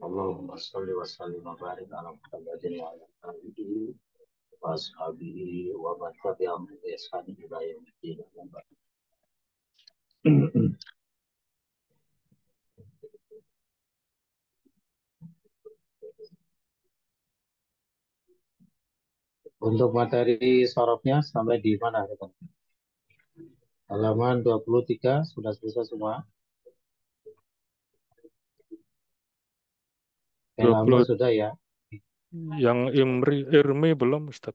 Allahumma sholli wa sallim wa barik ala Muhammadin wa ala alihi wa ashabihi wa man tabi'ahum bi ihsan ila yaumil din. Untuk materi sorofnya sampai di mana, rekan? Halaman 23 sudah selesai semua. Pelamur 20 sudah ya? yang Irmi belum Ustaz.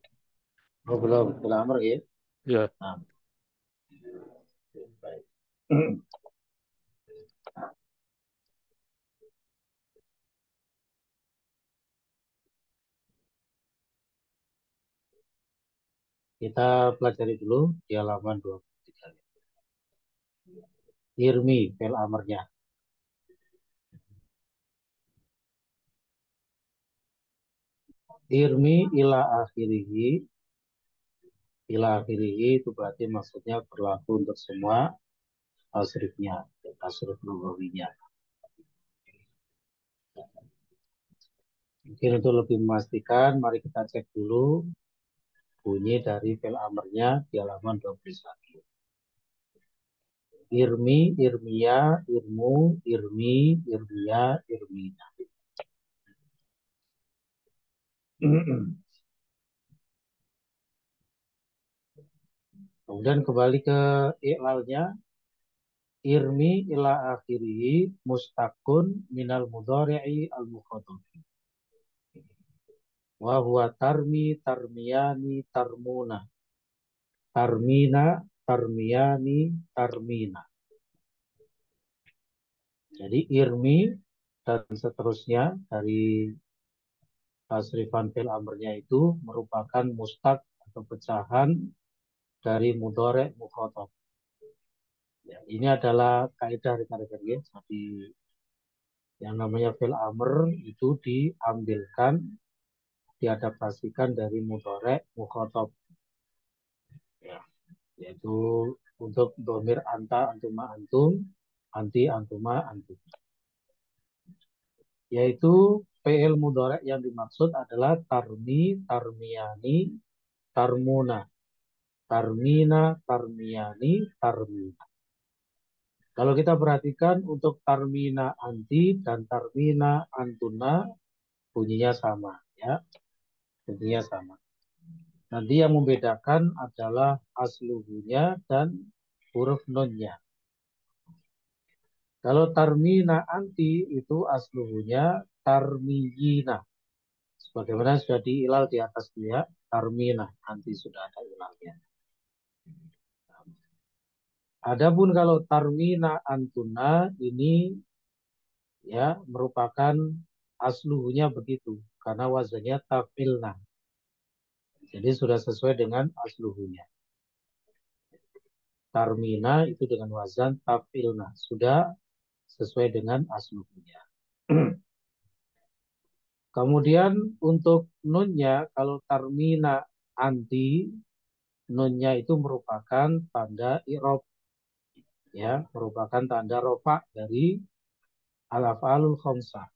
Oh belum, pelamur ya? Ya, Nah, baik. Kita pelajari dulu di halaman 23. Irmi, pel amarnya. Irmi ila akhirihi itu berarti maksudnya berlaku untuk semua tasrifnya, tasrif lugawinya. Mungkin untuk lebih memastikan, mari kita cek dulu bunyi dari fil amarnya di halaman 21. Irmi, irmiya, irmu, irmi, irmiya, irmina. Kemudian kembali ke i'lalnya. Irmi ila akhirihi mustaqun minal mudhari'i al-mukhatab. Wa huwa tarmi, tarmiyani, tarmuna. Tarmina, tarmiyani, tarmina. Jadi irmi dan seterusnya dari tasrifan fil amrnya itu merupakan mustaq atau pecahan dari mudhari' mukhatab. Ya, ini adalah kaidah rekan-rekan ya. Jadi yang namanya fil amr itu diambilkan, diadaptasikan dari mudhari' mukhatab. Ya, yaitu untuk domir anta, antuma, antum, anti, antuma, antum. Yaitu fi'il mudhari' yang dimaksud adalah tarmi, tarmiyani, tarmuna. Tarmina, tarmiyani, tarmina. Kalau kita perhatikan untuk tarmina anti dan tarmina antuna bunyinya sama ya. Bunyinya sama. Nanti yang membedakan adalah asluhunya dan huruf nunnya. Kalau tarmina anti itu asluhunya tarmiyina. Sebagaimana sudah diilal di atas dia, tarmina anti sudah ada ilalnya. Adapun kalau tarmina antuna ini ya merupakan asluhunya begitu karena wazannya tafilna. Jadi sudah sesuai dengan asluhunya. Tarmina itu dengan wazan tafilna, sudah sesuai dengan asluhunya. Kemudian untuk nunnya, kalau tarmina anti, nunnya itu merupakan tanda i'rab, ya, merupakan tanda rofa dari al-af'alul khamsah.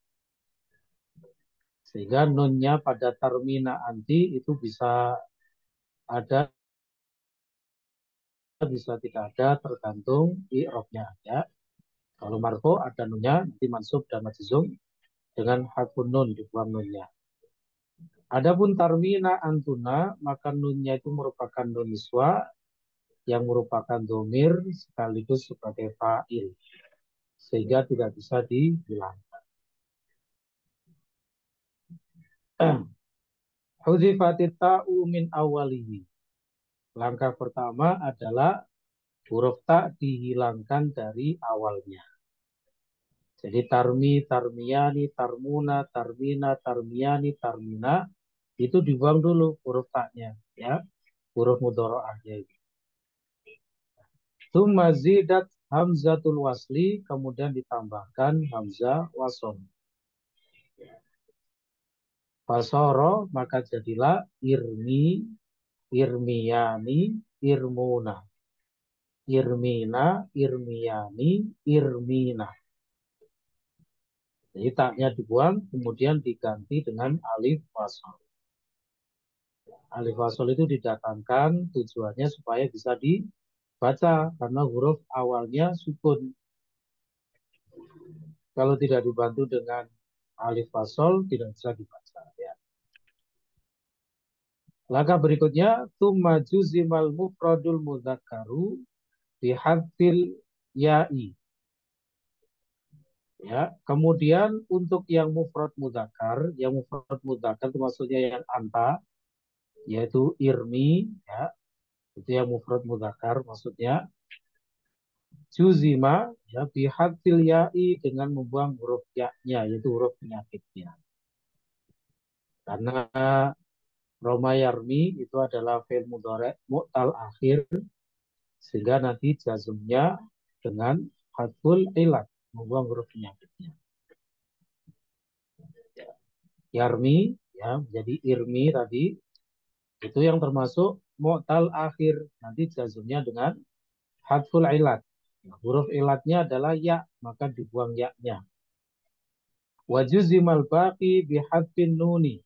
Sehingga nunnya pada tarmina anti itu bisa ada, bisa tidak ada, tergantung i'rabnya, ya. Kalau marfu ada nunnya, nanti mansub dan majzum dengan hakun nun, dibuang nunnya. Adapun tarmina antuna, maka nunnya itu merupakan nun niswa yang merupakan domir sekaligus sebagai fa'il. Sehingga tidak bisa dihilangkan. Hudzifatit ta'u min awalihi. Langkah pertama adalah huruf ta dihilangkan dari awalnya. Jadi tarmi, tarmiyani, tarmuna, tarmina, tarmiyani, tarmina itu dibuang dulu huruf ta-nya, ya, huruf mudharaahnya itu. Tsumma zidat hamzatul wasli, kemudian ditambahkan hamzah wasl. Fasoro maka jadilah irmi, irmiyani, irmuna. Irmina, irmiyani, irmina. Jadi taknya dibuang, kemudian diganti dengan alif wasol. Alif wasol itu didatangkan tujuannya supaya bisa dibaca karena huruf awalnya sukun. Kalau tidak dibantu dengan alif wasol tidak bisa dibaca. Ya. Langkah berikutnya, tsumma juzimal mufradul mudzakkaru bihadzil ya'i. Ya, kemudian untuk yang mufrad mudzakkar itu maksudnya yang anta, yaitu irmi, ya, itu yang mufrad mudzakkar maksudnya juzima, ya, bihadzil ya'i dengan membuang huruf ya-nya, yaitu huruf penyakitnya. Karena Roma yarmi itu adalah fi'il mudhari' mu'tal akhir, sehingga nanti jazmnya dengan hadful ilat, membuang huruf penyakitnya. Yarmi, ya, jadi irmi tadi, itu yang termasuk mu'tal akhir. Nanti jazmnya dengan hadful ilat. Nah, huruf ilatnya adalah ya, maka dibuang ya-nya. Wajuzimal baqi bihadfin nuni.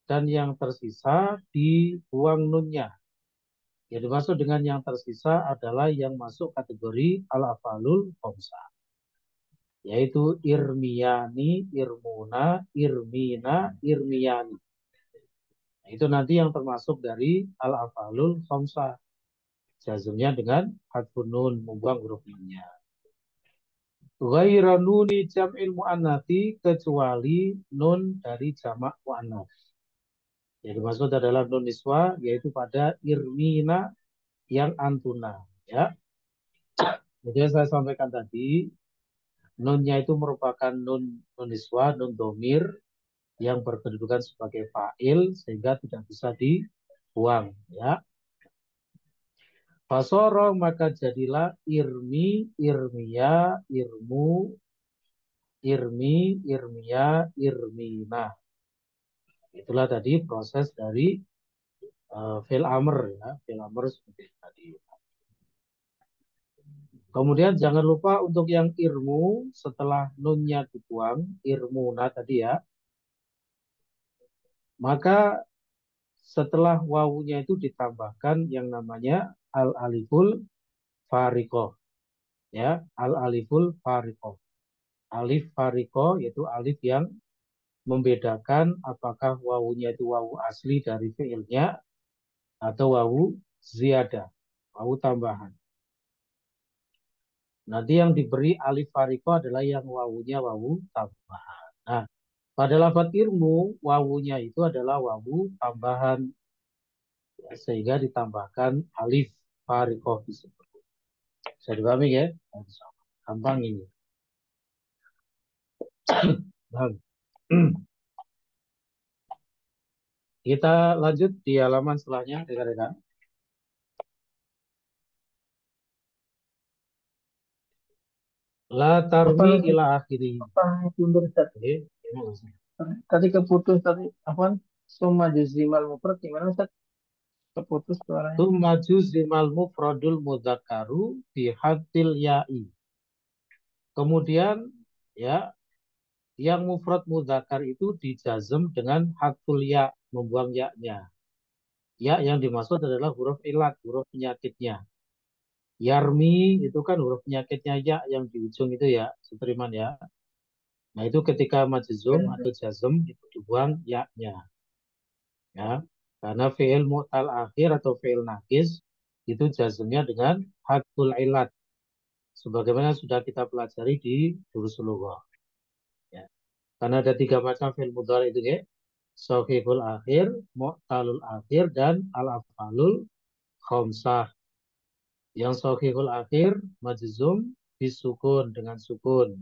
Dan yang tersisa dibuang nunnya. Yang dimaksud dengan yang tersisa adalah yang masuk kategori al-afalul khamsa. Yaitu irmiyani, irmuna, irmina, irmiyani. Nah, itu nanti yang termasuk dari al-afalul khamsa. Jazmnya dengan hadfun nun, membuang huruf nunnya. Ghaira nuni jam'il mu'annatsi, kecuali nun dari jamak mu'annats. Yang dimaksud adalah nun niswa, yaitu pada irmina yang antuna. Ya. Jadi saya sampaikan tadi, nunnya itu merupakan nun niswa, nun domir, yang berkedudukan sebagai fa'il, sehingga tidak bisa dibuang. Ya. Fasoro, maka jadilah irmi, irmiya, irmu, irmi, irmiya, irmina. Itulah tadi proses dari fi'il amr, ya, fi'il amr seperti tadi. Kemudian jangan lupa untuk yang irmu setelah nunnya dibuang, irmuna tadi ya, maka setelah wawunya itu ditambahkan yang namanya al aliful fariko, ya, al aliful fariko. Alif fariko yaitu alif yang membedakan apakah wawunya itu wawu asli dari fiilnya atau wawu ziyadah, wawu tambahan. Nanti yang diberi alif fariko adalah yang wawunya wawu tambahan. Nah, pada lafaz ilmu, wawunya itu adalah wawu tambahan, ya, sehingga ditambahkan alif fariko disebut. Bisa dipahami ya? Gampang ini. Nah, kita lanjut di halaman setelahnya, rekan-rekan. La tarmi ila akhiri. Tadi keputus tadi apa? Summa juzimal mufrad gimana Ustaz? Keputus suaranya. Summa juzimal mufradul mudzakkaru bihadzil ya'i. Kemudian ya, yang mufrad mudzakkar itu dijazm dengan hadful ya, membuang ya-nya. Ya yang dimaksud adalah huruf ilat, huruf penyakitnya. Yarmi itu kan huruf penyakitnya ya yang di ujung itu ya, Sutriman ya. Nah itu ketika majzum atau jazm itu dibuang ya-nya. Ya, karena fi'il mu'tal akhir atau fi'il nakis itu jazmnya dengan hadful ilat. Sebagaimana sudah kita pelajari di Durusul Lughah. Ya. Karena ada 3 macam fi'il mudhari itu ya. Shahihul akhir, mu'talul akhir, dan al-af'alul khamsah. Yang shahihul akhir majzum bisukun, dengan sukun.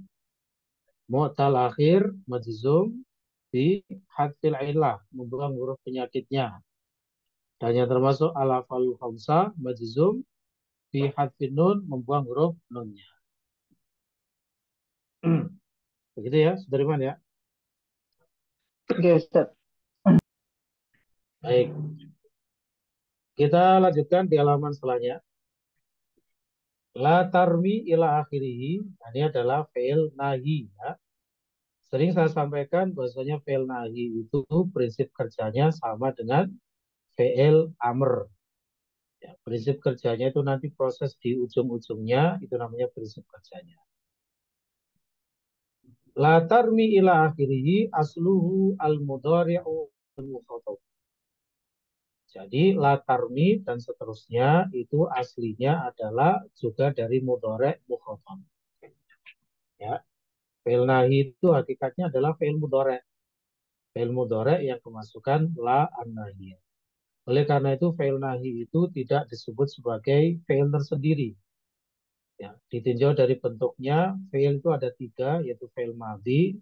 Mu'tal akhir majzum bi hadfil ilah, membuang huruf penyakitnya. Dan yang termasuk al-af'alul khamsah majzum bi hadfin nun, membuang huruf nunnya. Begitu ya, Sudirman ya. Oke Ustaz. Baik. Kita lanjutkan di halaman selanjutnya. La tarmi ila akhirihi, ini adalah fi'il nahi ya. Sering saya sampaikan bahwasanya fi'il nahi itu prinsip kerjanya sama dengan fi'il amr. Ya, prinsip kerjanya itu nanti proses di ujung-ujungnya itu namanya prinsip kerjanya. La tarmi ila akhirihi asluhu al-mudhari'u al-mukhatab. Jadi la tarmi dan seterusnya itu aslinya adalah juga dari mudhari' mukhatab. Ya. Fi'il nahi itu hakikatnya adalah fi'il mudhari'. Fi'il mudhari' yang kemasukan la an-nahiyah. Oleh karena itu fi'il nahi itu tidak disebut sebagai fi'il tersendiri. Ya, ditinjau dari bentuknya, fi'il itu ada 3, yaitu fi'il madhi,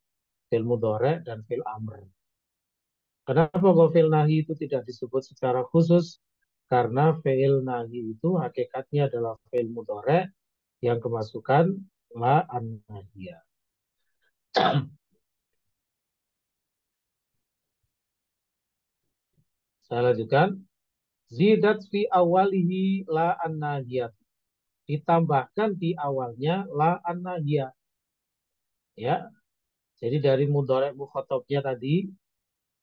fi'il mudhari', dan fi'il amr. Kenapa kok fi'il nahi itu tidak disebut secara khusus? Karena fi'il nahi itu hakikatnya adalah fi'il mudhari' yang kemasukan la an-nahiyah. Saya lanjutkan. Zidat fi awalihi la an-nahiyah. Ditambahkan di awalnya la an-nahiyah. Ya. Jadi dari mudhari' mukhatabnya tadi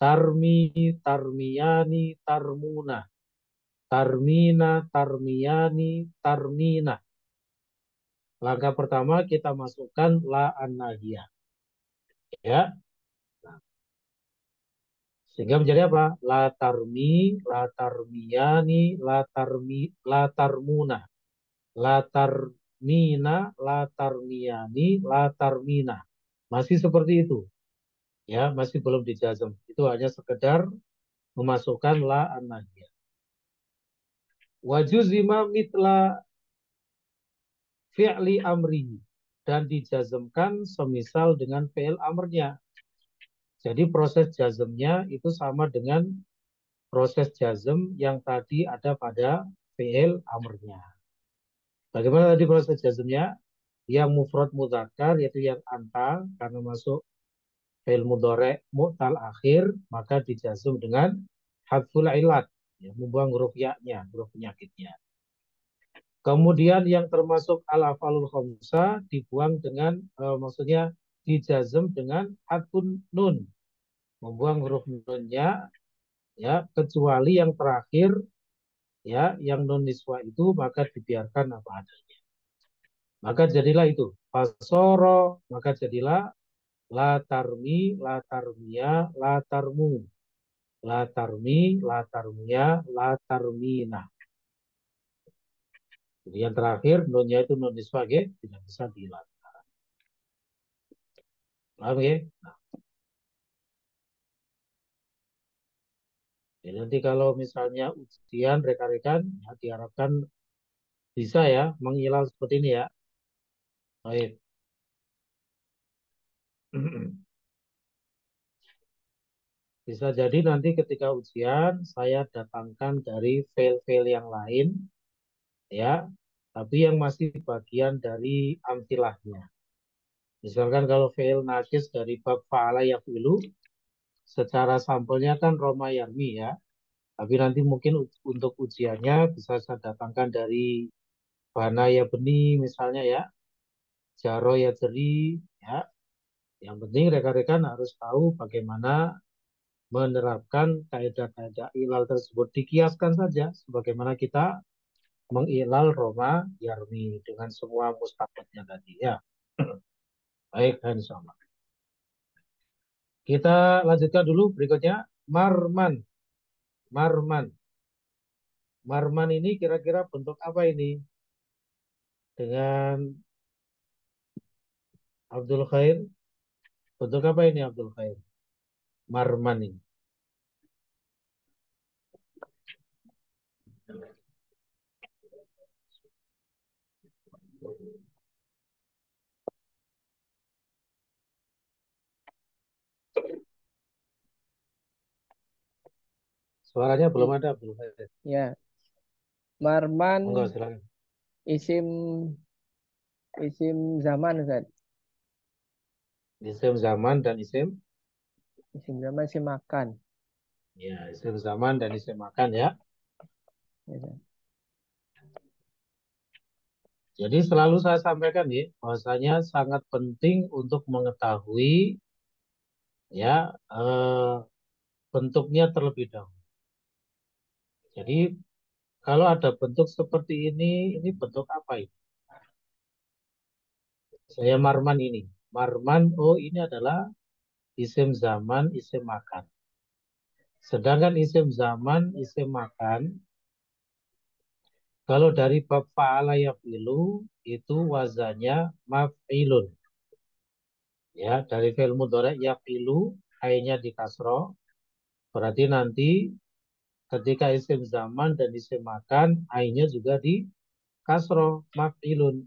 tarmi, tarmiyani, tarmuna. Tarmina, tarmiyani, tarmina. Langkah pertama kita masukkan la an-nahiyah. Ya. Sehingga menjadi apa? La tarmi, la tarmiyani, la tarmuna. La tarmina, la tarmiyani, la tarmina. Masih seperti itu. Ya, masih belum dijazm. Itu hanya sekedar memasukkan la an-nahiyah. Wajuzima mitla fi'li amrihi. Dan dijazmkan semisal dengan fi'il amrnya. Jadi proses jazmnya itu sama dengan proses jazm yang tadi ada pada fi'il amrnya. Bagaimana tadi proses jazmnya? Yang mufrad mudzakkar yaitu yang anta karena masuk fi'il mudhari' mu'tal akhir maka dijazm dengan hadful ilat, ya, membuang huruf ya-nya, huruf penyakitnya. Kemudian yang termasuk al-afalul khamsah dibuang dengan maksudnya dijazm dengan hadfun nun, membuang huruf nunnya, ya, kecuali yang terakhir, ya, yang nun niswa itu maka dibiarkan apa adanya. Maka jadilah itu fasoro, maka jadilah la tarmi, la tarmiya, la tarmu, la tarmi, la tarmiya, la tarmina. Jadi yang terakhir nunnya itu nun niswa, tidak bisa dihilangkan. Paham ya? Nah, jadi nanti kalau misalnya ujian rekan-rekan ya, diharapkan bisa ya menghilal seperti ini ya. Baik. Bisa jadi nanti ketika ujian saya datangkan dari file-file yang lain ya, tapi yang masih bagian dari amtilahnya. Misalkan kalau file nakis dari bab fa'ala yaf'ilu secara sampelnya kan Roma Yarmi ya. Tapi nanti mungkin untuk ujiannya bisa saya datangkan dari Bana ya Beni misalnya ya, Jaro ya Jeri ya. Yang penting rekan-rekan harus tahu bagaimana menerapkan kaidah-kaidah ilal tersebut. Dikiaskan saja sebagaimana kita mengilal Roma Yarmi dengan semua mustaqatnya tadi ya. Baik, insyaAllah. Kita lanjutkan dulu berikutnya. Marman. Marman. Marman ini kira-kira bentuk apa ini? Dengan Abdul Khair. Bentuk apa ini Abdul Khair? Marman ini. Suaranya belum ada Abdul Khair. Ya. Marman Enggak, silakan. isim zaman Ustaz. Isim zaman dan isim? Isim zaman isim makan. Ya, isim zaman dan isim makan ya. Ya. Jadi selalu saya sampaikan ya, bahwasanya sangat penting untuk mengetahui ya bentuknya terlebih dahulu. Jadi kalau ada bentuk seperti ini bentuk apa ini? Saya marman ini. Marman, oh ini adalah isim zaman, isim makan. Sedangkan isim zaman, isim makan, kalau dari bab fa'ala yafilu, itu wazannya maf'ilun. Ya, dari fi'il mudhari yafilu, ainnya di kasroh. Berarti nanti ketika isim zaman dan isim makan, ainnya juga di kasroh, maf'ilun.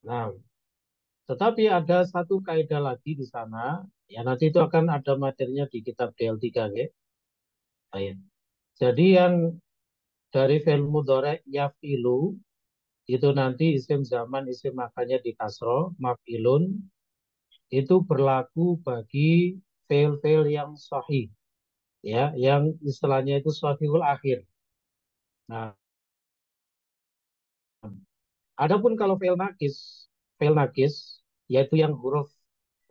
Nah, tetapi ada satu kaidah lagi di sana. Ya, nanti itu akan ada materinya di kitab DL3. Ya. Baik. Jadi yang dari fi'il mudhari yafilu, itu nanti isim zaman, isim makannya di kasroh, maf'ilun, itu berlaku bagi fi'il-fi'il yang sahih. Ya, yang istilahnya itu sahihul akhir. Nah, adapun kalau fi'il nakis, yaitu yang huruf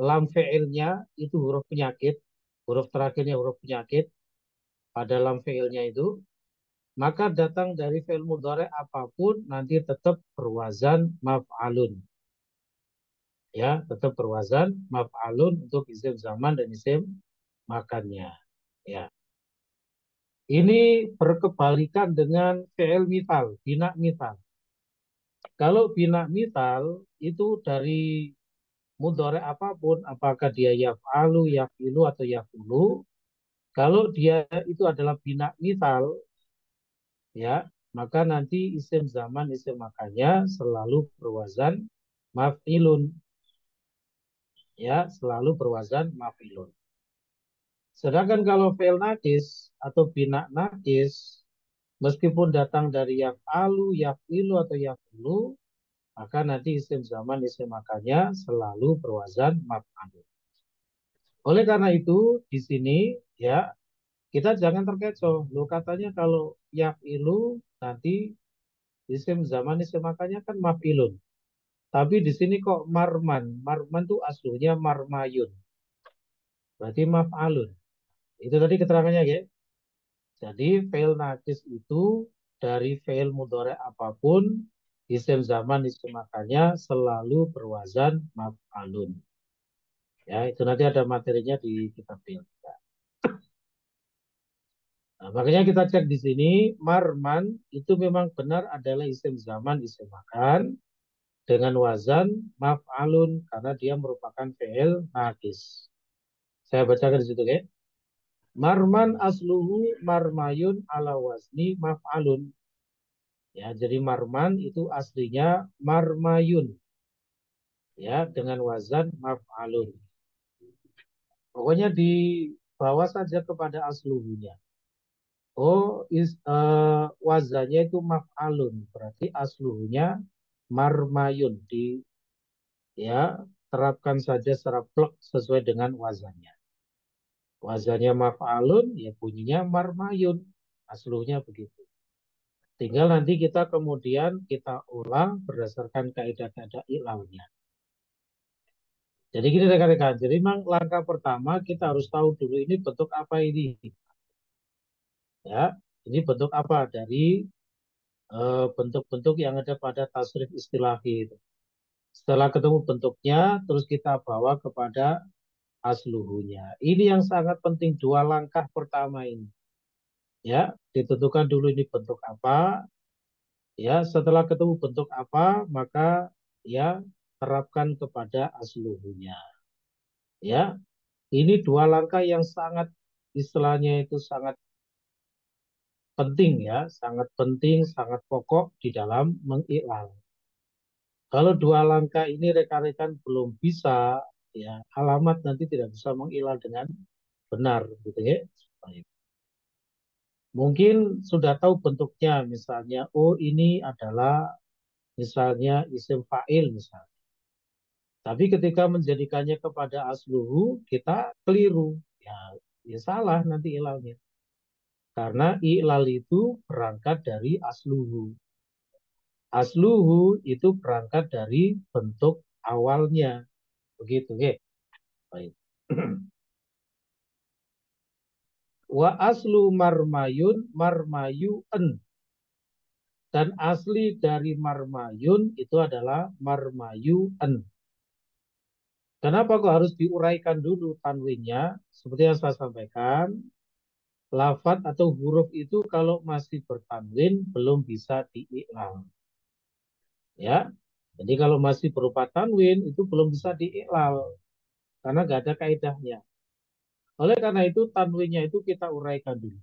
lam fi'ilnya itu huruf penyakit, huruf terakhirnya huruf penyakit pada lam fi'ilnya itu, maka datang dari fi'il mudhari apapun nanti tetap berwazan maf'alun. Ya, tetap berwazan maf'alun untuk isim zaman dan isim makannya. Ya. Ini berkebalikan dengan fi'il mithal, bina mithal. Kalau bina mithal itu dari mudhari apapun, apakah dia yaf'alu, yaf'ilu atau yaf'ulu, kalau dia itu adalah bina mithal, ya, maka nanti isim zaman, isim makannya selalu berwazan maf'ilun. Ya, selalu berwazan maf'ilun. Sedangkan kalau fi'il nakis atau bina nakis, meskipun datang dari yaf'alu, yaf'ilu atau yaf'ulu, maka nanti isim zaman, isim makannya selalu berwazan maf'alun. Oleh karena itu, di sini ya kita jangan terkecoh. Lo katanya kalau yaf'ilu nanti isim zaman, isim makannya kan maf'ilun. Tapi di sini kok marman. Marman itu aslinya marmayun. Berarti maf'alun. Itu tadi keterangannya ya. Jadi fi'il nakis itu dari fi'il mudhari apapun, isim zaman, isim makannya selalu berwazan maf'alun. Ya, itu nanti ada materinya di kitab fi'il. Nah, makanya kita cek di sini, marman itu memang benar adalah isim zaman, isim makan dengan wazan maf'alun karena dia merupakan fi'il nakis. Saya bacakan di situ ya. Marman asluhu marmayun ala wazni maf'alun. Ya, jadi marman itu aslinya marmayun. Ya, dengan wazan maf'alun. Pokoknya dibawa saja kepada asluhunya. Oh, wazannya itu maf'alun. Berarti asluhunya marmayun. Ya, terapkan saja secara plek sesuai dengan wazannya. Wazannya maf'alun, ya bunyinya marmayun. Asluhnya begitu. Tinggal nanti kita kemudian kita ulang berdasarkan kaidah-kaidah ilalnya. Jadi gini rekan-rekan, jadi memang langkah pertama kita harus tahu dulu ini bentuk apa ini. Ya, ini bentuk apa dari bentuk-bentuk yang ada pada tasrif istilahi itu. Setelah ketemu bentuknya, terus kita bawa kepada asluhunya. Ini yang sangat penting, dua langkah pertama ini. Ya, ditentukan dulu ini bentuk apa. Ya, setelah ketemu bentuk apa, maka ya terapkan kepada asluhunya. Ya, ini dua langkah yang sangat istilahnya itu sangat penting ya, sangat penting, sangat pokok di dalam mengiklal. Kalau dua langkah ini rekan-rekan belum bisa, ya alamat nanti tidak bisa mengiklal dengan benar, gitu ya. Mungkin sudah tahu bentuknya, misalnya, oh ini adalah misalnya isim fa'il misalnya. Tapi ketika menjadikannya kepada asluhu, kita keliru. Ya, ya salah nanti ilalnya. Karena i'lal itu berangkat dari asluhu. Asluhu itu berangkat dari bentuk awalnya. Begitu, ya. Baik. Wa aslu marmayun marmayun. Dan asli dari marmayun itu adalah marmayun. Kenapa kok harus diuraikan dulu tanwinnya? Seperti yang saya sampaikan, lafat atau huruf itu kalau masih bertanwin belum bisa diiklal. Ya, jadi kalau masih berupa tanwin itu belum bisa diiklal karena nggak ada kaidahnya. Oleh karena itu tanwinnya itu kita uraikan dulu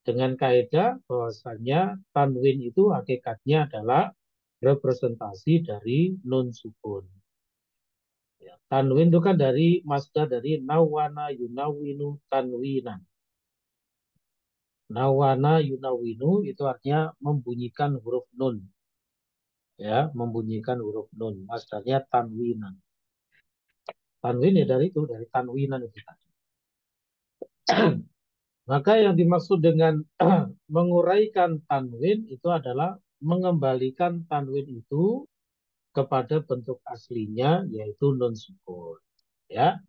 dengan kaidah bahwasanya tanwin itu hakikatnya adalah representasi dari nun sukun. Ya, tanwin itu kan dari masdar dari nawana yunawinu tanwinan. Nawana yunawinu itu artinya membunyikan huruf nun. Ya, membunyikan huruf nun. Masdarnya tanwinan. Tanwin ya dari itu, dari tanwinan itu tadi. Maka yang dimaksud dengan menguraikan tanwin itu adalah mengembalikan tanwin itu kepada bentuk aslinya yaitu nun sukun. Ya.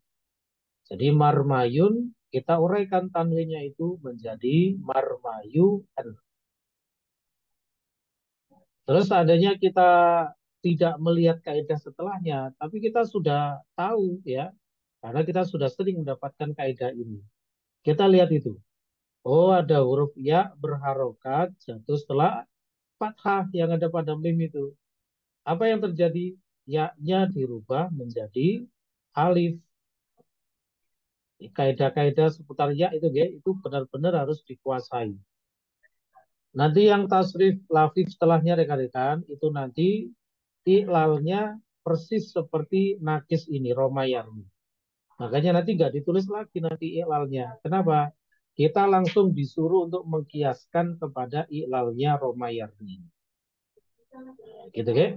Jadi marmayun kita uraikan tanwinnya itu menjadi marmayun. Terus seandainya kita tidak melihat kaidah setelahnya, tapi kita sudah tahu ya, karena kita sudah sering mendapatkan kaidah ini. Kita lihat itu. Oh, ada huruf ya berharokat jatuh setelah fathah yang ada pada mim itu. Apa yang terjadi? Ya-nya dirubah menjadi alif. Kaidah-kaidah seputar ya itu benar-benar harus dikuasai. Nanti yang tasrif lafif setelahnya rekan-rekan itu nanti iklalnya persis seperti nakis ini, Romayarni. Makanya nanti nggak ditulis lagi nanti iklalnya. Kenapa? Kita langsung disuruh untuk mengkiaskan kepada iklalnya Romayarni. Gitu kan?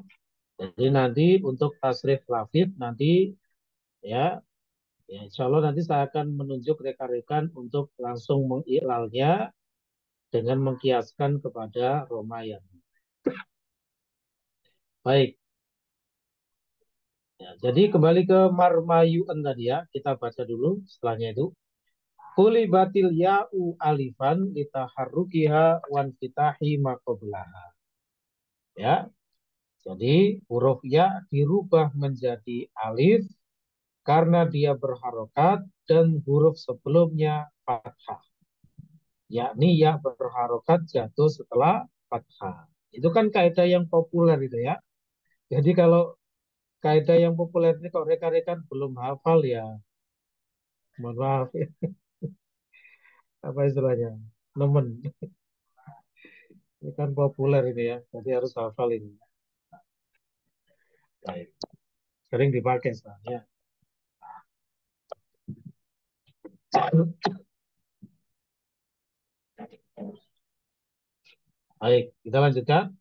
Jadi nanti untuk tasrif lafif nanti ya, ya insya Allah nanti saya akan menunjuk rekan-rekan untuk langsung mengiklalnya dengan mengkiaskan kepada Romayarni. Baik. Ya, jadi kembali ke marmayu'an tadi ya, kita baca dulu setelahnya itu. Kulibatil ya'u alifan litaharrukiha wan fitahi maqoblaha. Ya, jadi huruf ya dirubah menjadi alif karena dia berharokat dan huruf sebelumnya fathah. Yakni ya berharokat jatuh setelah fathah. Itu kan kaidah yang populer itu ya. Jadi kalau kaidah yang populer ini kok rekan-rekan belum hafal ya, mohon maaf ya. Apa istilahnya? Nemen. Ini kan populer ini ya, jadi harus hafal ini. Baik. Sering dipakai soalnya. Baik, kita lanjutkan.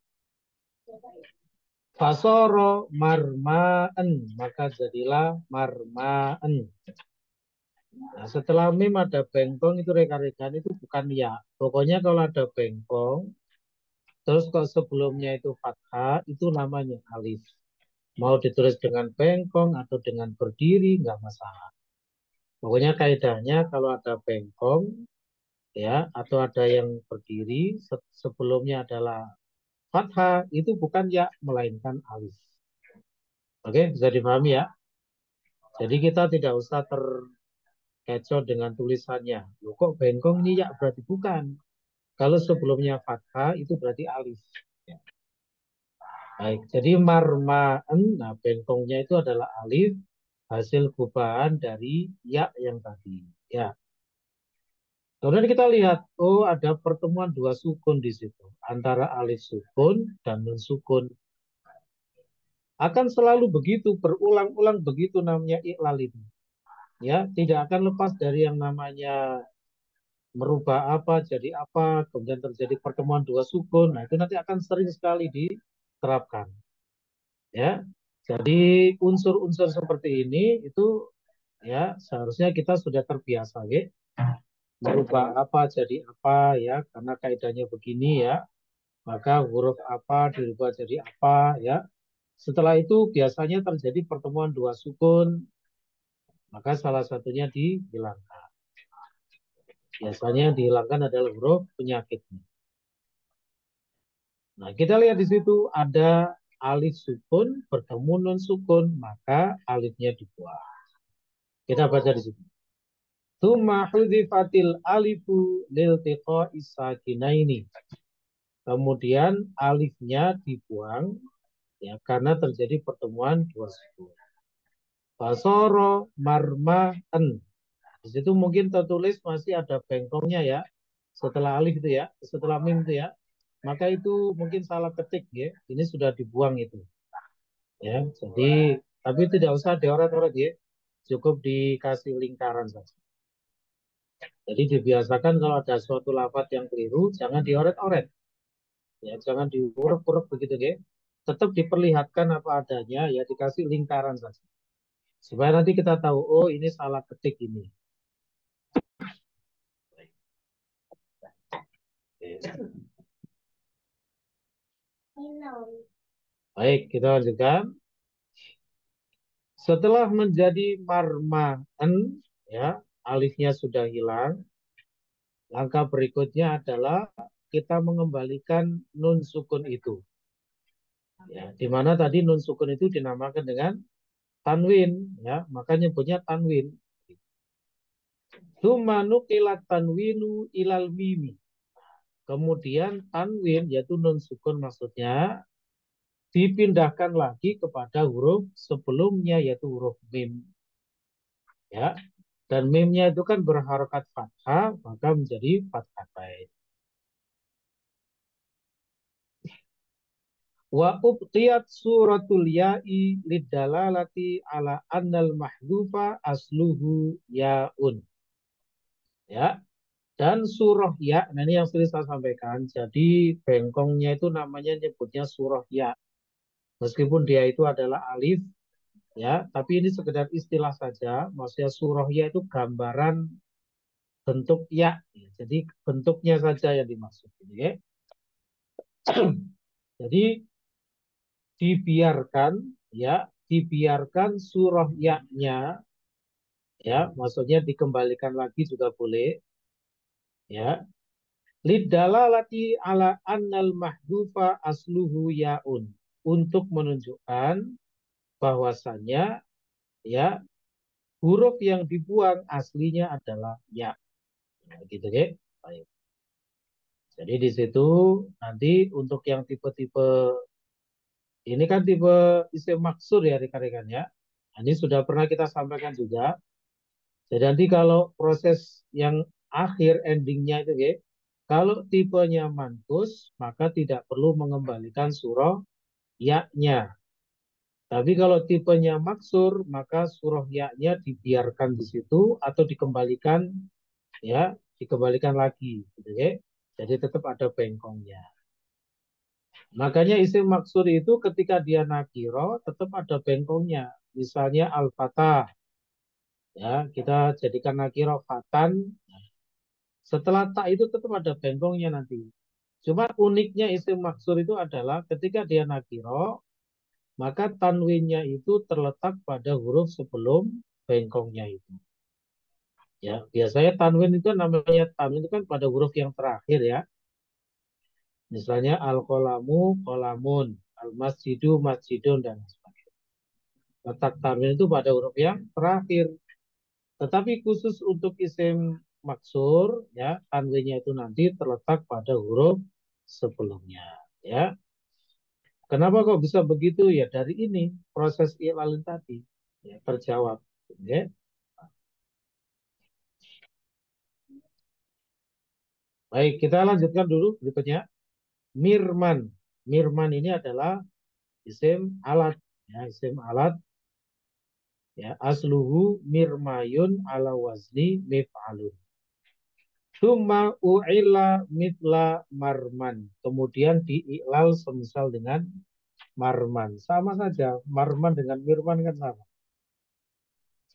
Fasoro marma'en, maka jadilah marma'en. Nah, setelah mim ada bengkong itu rekan-rekan itu bukan ya. Pokoknya kalau ada bengkong, terus kalau sebelumnya itu fathah, itu namanya alif. Mau ditulis dengan bengkong atau dengan berdiri, nggak masalah. Pokoknya kaidahnya kalau ada bengkong, ya, atau ada yang berdiri, sebelumnya adalah fathah, itu bukan ya, melainkan alif. Oke, bisa dipahami ya. Jadi kita tidak usah terkecoh dengan tulisannya. Loh, kok bengkong ini ya, berarti bukan. Kalau sebelumnya fathah, itu berarti alif. Ya. Baik, jadi marma'en, nah bengkongnya itu adalah alif, hasil gubahan dari ya yang tadi. Ya. Kemudian kita lihat, oh ada pertemuan dua sukun di situ. Antara alif sukun dan nun sukun. Akan selalu begitu, berulang-ulang begitu namanya iklal itu. Ya, tidak akan lepas dari yang namanya merubah apa, jadi apa, kemudian terjadi pertemuan dua sukun. Nah, itu nanti akan sering sekali diterapkan. Ya, jadi unsur-unsur seperti ini itu ya seharusnya kita sudah terbiasa, ya. merubah apa jadi apa ya, karena kaidahnya begini ya, maka huruf apa dirubah jadi apa ya. Setelah itu biasanya terjadi pertemuan dua sukun, maka salah satunya dihilangkan. Biasanya yang dihilangkan adalah huruf penyakitnya. Nah, kita lihat di situ ada alif sukun bertemu nun sukun, maka alifnya dibuang. Kita baca di situ. Tsumma hudzifatil alifu liltiqa'i sakinaini. Kemudian alifnya dibuang ya karena terjadi pertemuan dua sukun. Fasoro marma'an. Di situ mungkin tertulis masih ada bengkongnya ya. Setelah alif itu ya, setelah mim itu ya. Maka itu mungkin salah ketik ya. Ini sudah dibuang itu. Ya, jadi tapi tidak usah dioret-oret ya. Cukup dikasih lingkaran saja. Jadi dibiasakan kalau ada suatu lafaz yang keliru jangan dioret-oret. Ya, jangan diurek-urek begitu ya. Tetap diperlihatkan apa adanya ya dikasih lingkaran saja. Supaya nanti kita tahu oh ini salah ketik ini. Baik, kita lanjutkan. Setelah menjadi marma'an, ya, alifnya sudah hilang. Langkah berikutnya adalah kita mengembalikan nun sukun itu. Ya, di mana tadi nun sukun itu dinamakan dengan tanwin, ya, maka nyebutnya tanwin. Tsumma nuqilat tanwinu ilal mimi. Kemudian tanwin yaitu nun sukun maksudnya dipindahkan lagi kepada huruf sebelumnya yaitu huruf mim. Ya. Dan mimnya itu kan berharokat fathah, maka menjadi fathatain. Wa ubqiyat suratul ya'i lidalalati ala annal mahdufa asluhu ya'un. Ya. Dan surah ya, nah ini yang sering saya sampaikan. Jadi bengkongnya itu namanya nyebutnya surah ya. Meskipun dia itu adalah alif, ya, tapi ini sekedar istilah saja. Maksudnya surah ya itu gambaran bentuk ya. Jadi bentuknya saja yang dimaksud. Ya. Jadi dibiarkan ya, dibiarkan surah ya-nya ya, maksudnya dikembalikan lagi juga boleh ya. Lidalalati ala annal mahdufa asluhu yaun, untuk menunjukkan bahwasannya ya huruf yang dibuang aslinya adalah ya. Nah, gitu ya. Baik. Jadi di situ nanti untuk yang tipe-tipe ini kan tipe isim maksur ya rekan-rekan ya. Ini sudah pernah kita sampaikan juga. Jadi nanti kalau proses yang akhir endingnya itu ya, kalau tipenya mantus maka tidak perlu mengembalikan surah ya-nya. Tapi kalau tipenya maksur maka surah ya-nya dibiarkan di situ atau dikembalikan ya, dikembalikan lagi gitu ya. Jadi tetap ada bengkongnya. Makanya isim maksur itu ketika dia nakiro tetap ada bengkongnya. Misalnya al-fatah. Ya, kita jadikan nakiro fatan. Setelah tak itu tetap ada bengkongnya nanti. Cuma uniknya isim maksur itu adalah ketika dia nakiro, maka tanwinnya itu terletak pada huruf sebelum bengkongnya itu. Ya, biasanya tanwin itu namanya tanwin itu kan pada huruf yang terakhir ya. Misalnya al-qalamu, qalamun, al-masjidu, masjidun, dan sebagainya. Letak tanwin itu pada huruf yang terakhir. Tetapi khusus untuk isim maksur, ya, tanwinnya itu nanti terletak pada huruf sebelumnya. Ya, kenapa kok bisa begitu? Ya dari ini proses i'lalin tadi ya, terjawab. Ya. Baik, kita lanjutkan dulu berikutnya. Mirman. Mirman ini adalah isim alat. Ya, isim alat. Ya, asluhu mirmayun ala wazni mif'alun. Summa u'ila mitla marman. Kemudian diiklal semisal dengan marman. Sama saja. Marman dengan mirman kan sama.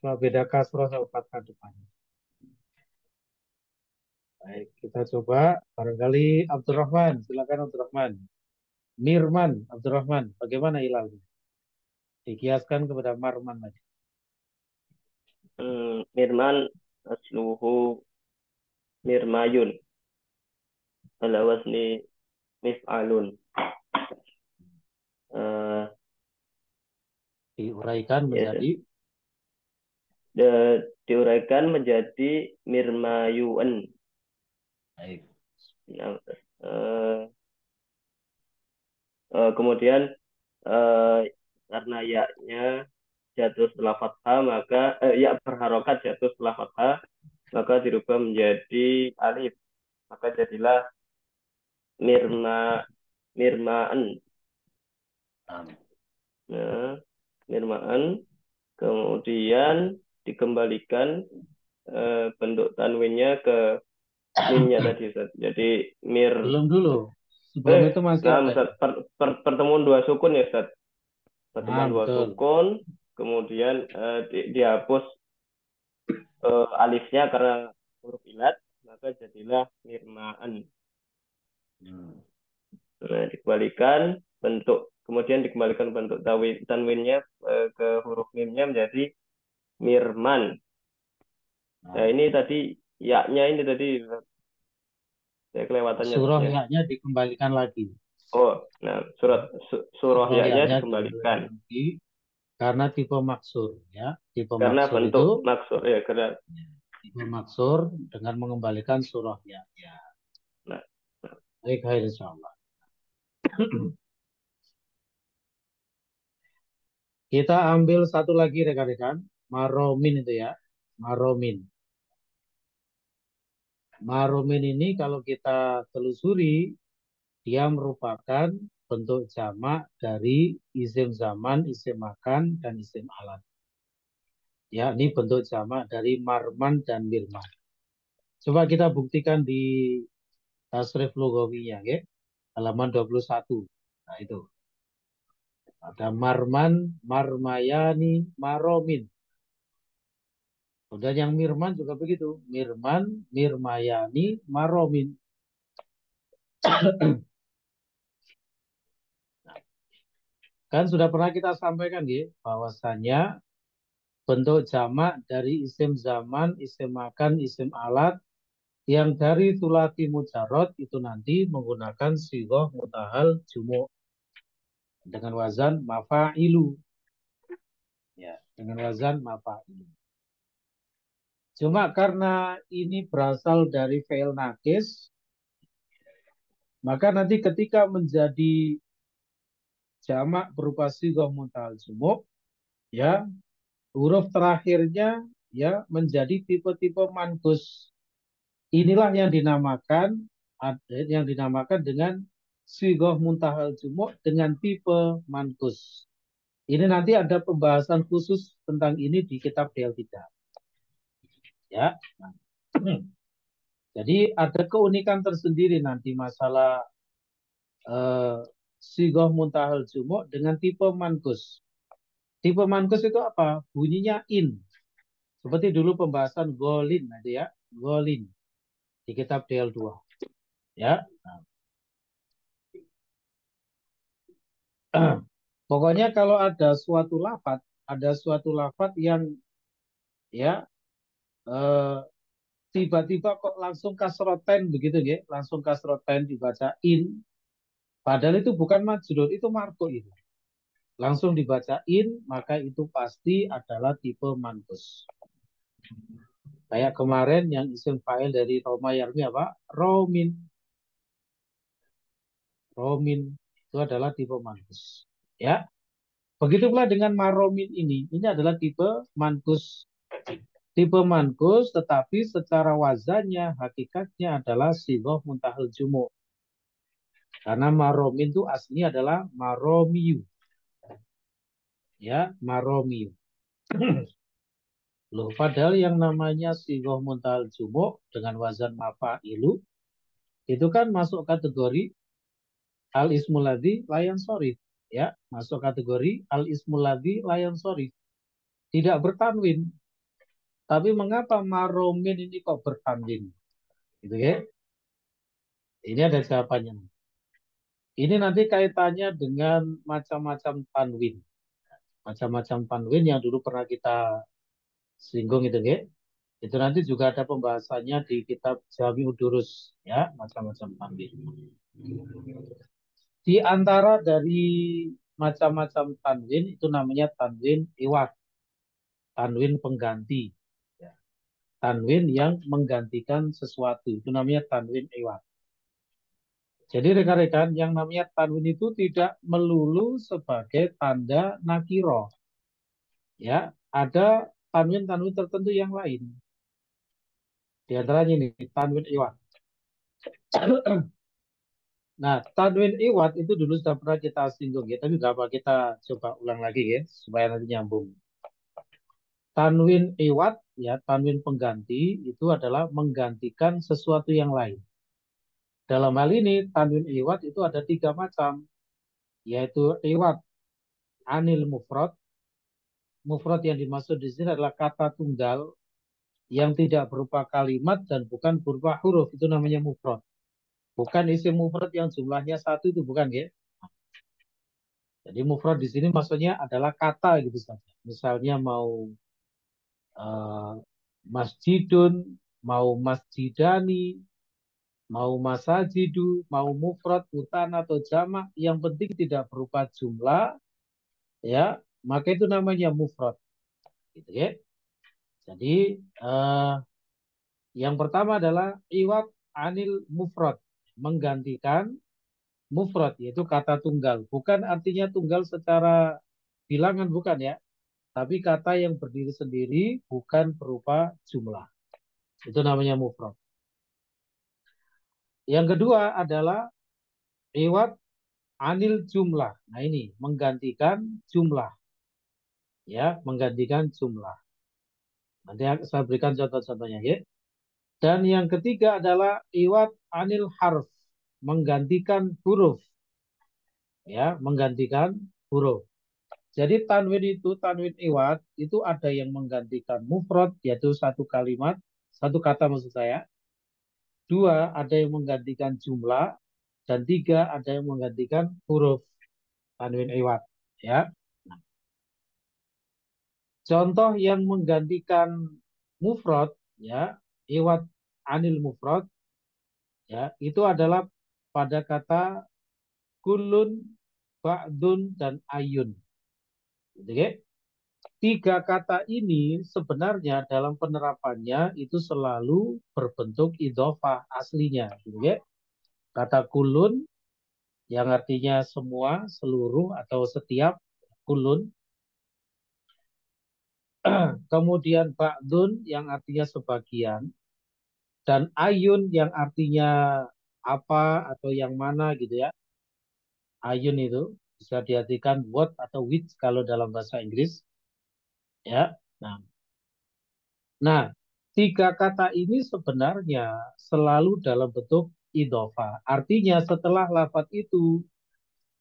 Cuma beda kasroh sama fathah depan. Baik, kita coba barangkali Abdurrahman. Silakan Abdurrahman. Mirman, Abdurrahman. Bagaimana ilalnya? Dikiaskan kepada Marman tadi. Mirman asluhu mirmayun ala wazni mif'alun. Diuraikan Ya, menjadi diuraikan menjadi mirmayun. baik. Nah, kemudian karena ya-nya jatuh setelah fathah, maka ya berharokat jatuh setelah fathah, maka dirubah menjadi alif, maka jadilah mirmaan. Nah, mirmaan, kemudian dikembalikan bentuk tanwinnya ke mimnya tadi, Ustaz. Jadi Belum dulu. Sebelum itu masih nah, ada. Ustaz, pertemuan dua sukun ya, Ustaz. Pertemuan dua Betul. sukun, kemudian dihapus alifnya karena huruf ilat, maka jadilah mirmaan. Nah, dikembalikan kemudian dikembalikan bentuk tanwinnya ke huruf mimnya menjadi mirman. Nah, ini tadi ya-nya ini tadi saya kelewatannya. Surah Ya. ya-nya dikembalikan lagi. Oh, nah surah ya-nya dikembalikan. lagi karena tipe maksur ya. Tipe Karena maksur bentuk itu maksur ya, karena tipe maksur dengan mengembalikan surah ya. nah, Baik, khair insyaallah. Kita ambil satu lagi rekan-rekan, maromin itu ya. Maromin. Maromin ini kalau kita telusuri, dia merupakan bentuk jamak dari isim zaman, isim makan, dan isim alat. Ya, ini bentuk jamak dari marman dan mirman. Coba kita buktikan di tasrif lugawinya, ya. Halaman 21. Nah, itu. Ada marman, marmayani, maromin. Kemudian yang mirman juga begitu. Mirman, mirmayani, maromin. Kan sudah pernah kita sampaikan, ya, bahwasannya bentuk jamak dari isim zaman, isim makan, isim alat yang dari sulati mujarot itu nanti menggunakan sigoh mutahal jumu dengan wazan mafa'ilu. Ya, dengan wazan mafa'ilu. Cuma karena ini berasal dari fi'il nakis, maka nanti ketika menjadi jamak berupa sigoh mutahal jumu, ya, huruf terakhirnya ya menjadi tipe-tipe mankus. Inilah yang dinamakan dengan sigoh muntahal jumu' dengan tipe mankus. Ini nanti ada pembahasan khusus tentang ini di kitab DL3. Ya. Jadi ada keunikan tersendiri nanti masalah sigoh muntahal jumu' dengan tipe mankus. Tipe mankus itu apa? Bunyinya in. Seperti dulu pembahasan golin nanti ya, golin di kitab DL2. Ya. Pokoknya kalau ada suatu lafaz yang ya tiba-tiba kok langsung kasroten begitu ya, langsung kasroten dibaca in, padahal itu bukan majrur, itu marfu itu. Langsung dibaca in, maka itu pasti adalah tipe mankus. Kayak kemarin yang isim fa'il dari Roma Yarmi apa? Romin. Romin itu adalah tipe mankus. Ya. Begitu pula dengan maromin ini adalah tipe mankus. Tipe mankus tetapi secara wazannya hakikatnya adalah sigoh muntahal jumu. Karena maromin itu aslinya adalah maromiyu. Ya, maromiyu. Loh, padahal yang namanya sigoh muntahal jumu dengan wazan mafa'ilu itu kan masuk kategori al-ismul ladzi layan sorif. Ya, masuk kategori al-ismul ladzi layan sorif. Tidak bertanwin. Tapi mengapa maromin ini kok bertanwin? Gitu ya. Ini ada jawabannya. Ini nanti kaitannya dengan macam-macam tanwin. Macam-macam tanwin yang dulu pernah kita singgung itu ya. Itu nanti juga ada pembahasannya di kitab Jami Udurus ya, macam-macam tanwin. Di antara dari macam-macam tanwin itu namanya tanwin iwat, tanwin pengganti. Ya. Tanwin yang menggantikan sesuatu itu namanya tanwin iwat. Jadi rekan-rekan, yang namanya tanwin itu tidak melulu sebagai tanda nakiro. Ya, ada tanwin-tanwin tertentu yang lain. Di antaranya ini tanwin iwat. Nah, tanwin iwat itu dulu sudah pernah kita singgung ya, tapi nggak apa, kita coba ulang lagi ya, supaya nanti nyambung. Tanwin iwat, ya, tanwin pengganti itu adalah menggantikan sesuatu yang lain. Dalam hal ini, tanwin iwat itu ada 3 macam, yaitu iwat anil mufrad. Mufrad yang dimaksud di sini adalah kata tunggal yang tidak berupa kalimat dan bukan berupa huruf, itu namanya mufrad. Bukan isim mufrad yang jumlahnya 1 itu bukan ya. Jadi mufrad di sini maksudnya adalah kata gitu saja. Misalnya mau masjidun, mau masjidani, mau masajidu, mau mufrad, mutan atau jamak, yang penting tidak berupa jumlah, ya, maka itu namanya mufrad. Gitu ya. Jadi yang pertama adalah iwat anil mufrad, menggantikan mufrad, yaitu kata tunggal. Bukan artinya tunggal secara bilangan, bukan ya. Tapi kata yang berdiri sendiri, bukan berupa jumlah. Itu namanya mufrad. Yang kedua adalah iwat anil jumlah. Nah ini, menggantikan jumlah. Ya, menggantikan jumlah. Nanti saya berikan contoh-contohnya ya. Dan yang ketiga adalah iwat anil harf, menggantikan huruf. Ya, menggantikan huruf. Jadi tanwin itu, tanwin iwat, itu ada yang menggantikan mufrad, yaitu satu kalimat, satu kata maksud saya. 2, ada yang menggantikan jumlah. Dan 3, ada yang menggantikan huruf. Tanwin iwat. Ya. Nah, contoh yang menggantikan mufrad, ya, iwat anil mufrad, ya, itu adalah pada kata kulun, ba'dun, dan ayun. Gitu ya. 3 kata ini sebenarnya dalam penerapannya itu selalu berbentuk idhofah aslinya. Gitu ya. Kata kulun yang artinya semua, seluruh, atau setiap, kulun. Kemudian ba'dun yang artinya sebagian. Dan ayun yang artinya apa atau yang mana gitu ya. Ayun itu bisa diartikan what atau which kalau dalam bahasa Inggris. Ya. Nah, 3 kata ini sebenarnya selalu dalam bentuk idhofah. Artinya setelah lafadz itu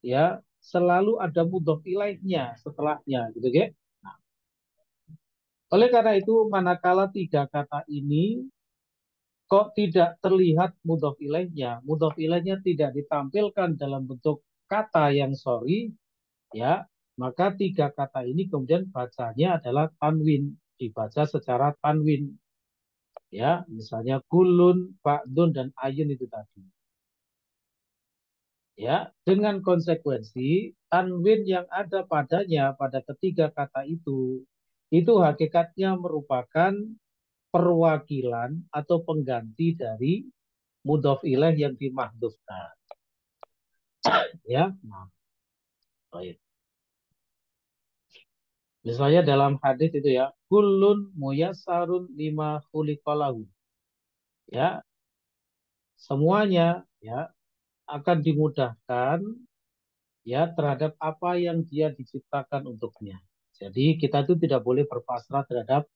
ya selalu ada mudhof ilaihnya setelahnya gitu ya. Nah, oleh karena itu manakala 3 kata ini kok tidak terlihat mudhof ilaihnya, mudhof ilaihnya tidak ditampilkan dalam bentuk kata yang sorry, ya, maka 3 kata ini kemudian bacanya adalah tanwin, dibaca secara tanwin. Ya, misalnya kulun, ba'dun, dan ayun itu tadi. Ya, dengan konsekuensi tanwin yang ada padanya pada ketiga kata itu hakikatnya merupakan perwakilan atau pengganti dari mudhof ilaih yang dimahdhufkan. Ya, nah, baik. Misalnya dalam hadis itu ya, kullun muyassarun lima khuliqalahu. Ya, semuanya ya akan dimudahkan ya terhadap apa yang dia diciptakan untuknya. Jadi kita itu tidak boleh berpasrah terhadap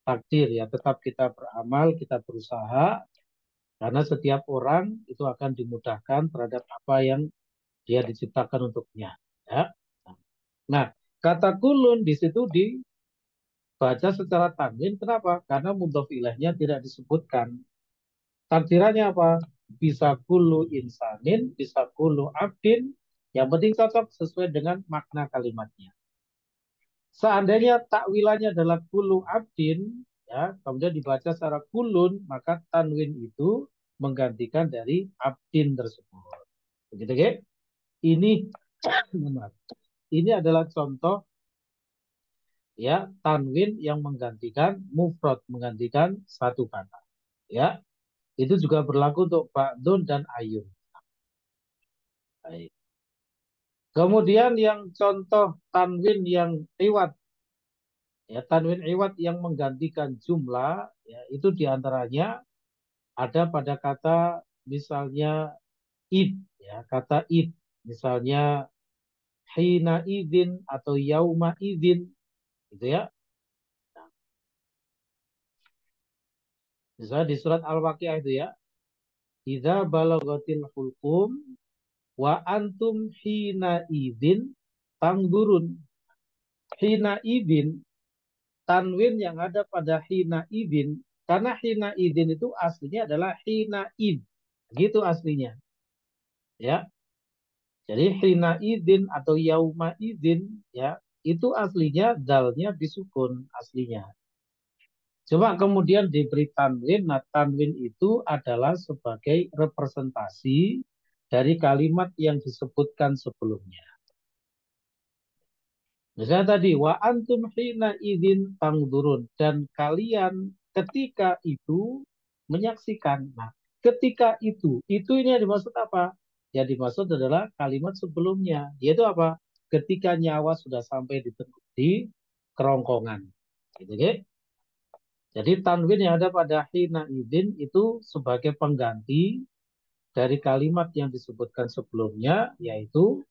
takdir ya, tetap kita beramal, kita berusaha karena setiap orang itu akan dimudahkan terhadap apa yang dia diciptakan untuknya. Ya. Nah, kata kulun di situ dibaca secara tanwin. Kenapa? Karena mudhof ilaihnya tidak disebutkan. Takdirannya apa? Bisa kullu insanin, bisa kullu abdin. Yang penting cocok sesuai dengan makna kalimatnya. Seandainya takwilannya adalah kullu abdin, ya, kemudian dibaca secara kulun, maka tanwin itu menggantikan dari abdin tersebut. Begitu, ya? Ini ini adalah contoh ya tanwin yang menggantikan mufrad, menggantikan satu kata. Ya, itu juga berlaku untuk ba'dun dan ayun. Baik. Kemudian yang contoh tanwin yang iwat, ya tanwin iwat yang menggantikan jumlah, ya itu diantaranya ada pada kata misalnya id, ya kata id, misalnya hina idin atau yauma idin, gitu ya. Misalnya di surat Al-Waqiah itu ya, idza balagatil hulqum wa antum hina idin tangburun. Hina idin, tanwin yang ada pada hina idin, karena hina idin itu aslinya adalah hina id, gitu aslinya, ya. Jadi hina idin atau yauma idin, ya itu aslinya dalnya disukun aslinya. Coba kemudian diberi tanwin, nah tanwin itu adalah sebagai representasi dari kalimat yang disebutkan sebelumnya. Misalnya tadi wa antum hina idzin tangdurun, dan kalian ketika itu menyaksikan. Nah, ketika itu ini yang dimaksud apa? Yang dimaksud adalah kalimat sebelumnya, yaitu apa? Ketika nyawa sudah sampai di kerongkongan. Gitu, ya? Jadi tanwin yang ada pada hina idzin itu sebagai pengganti dari kalimat yang disebutkan sebelumnya, yaitu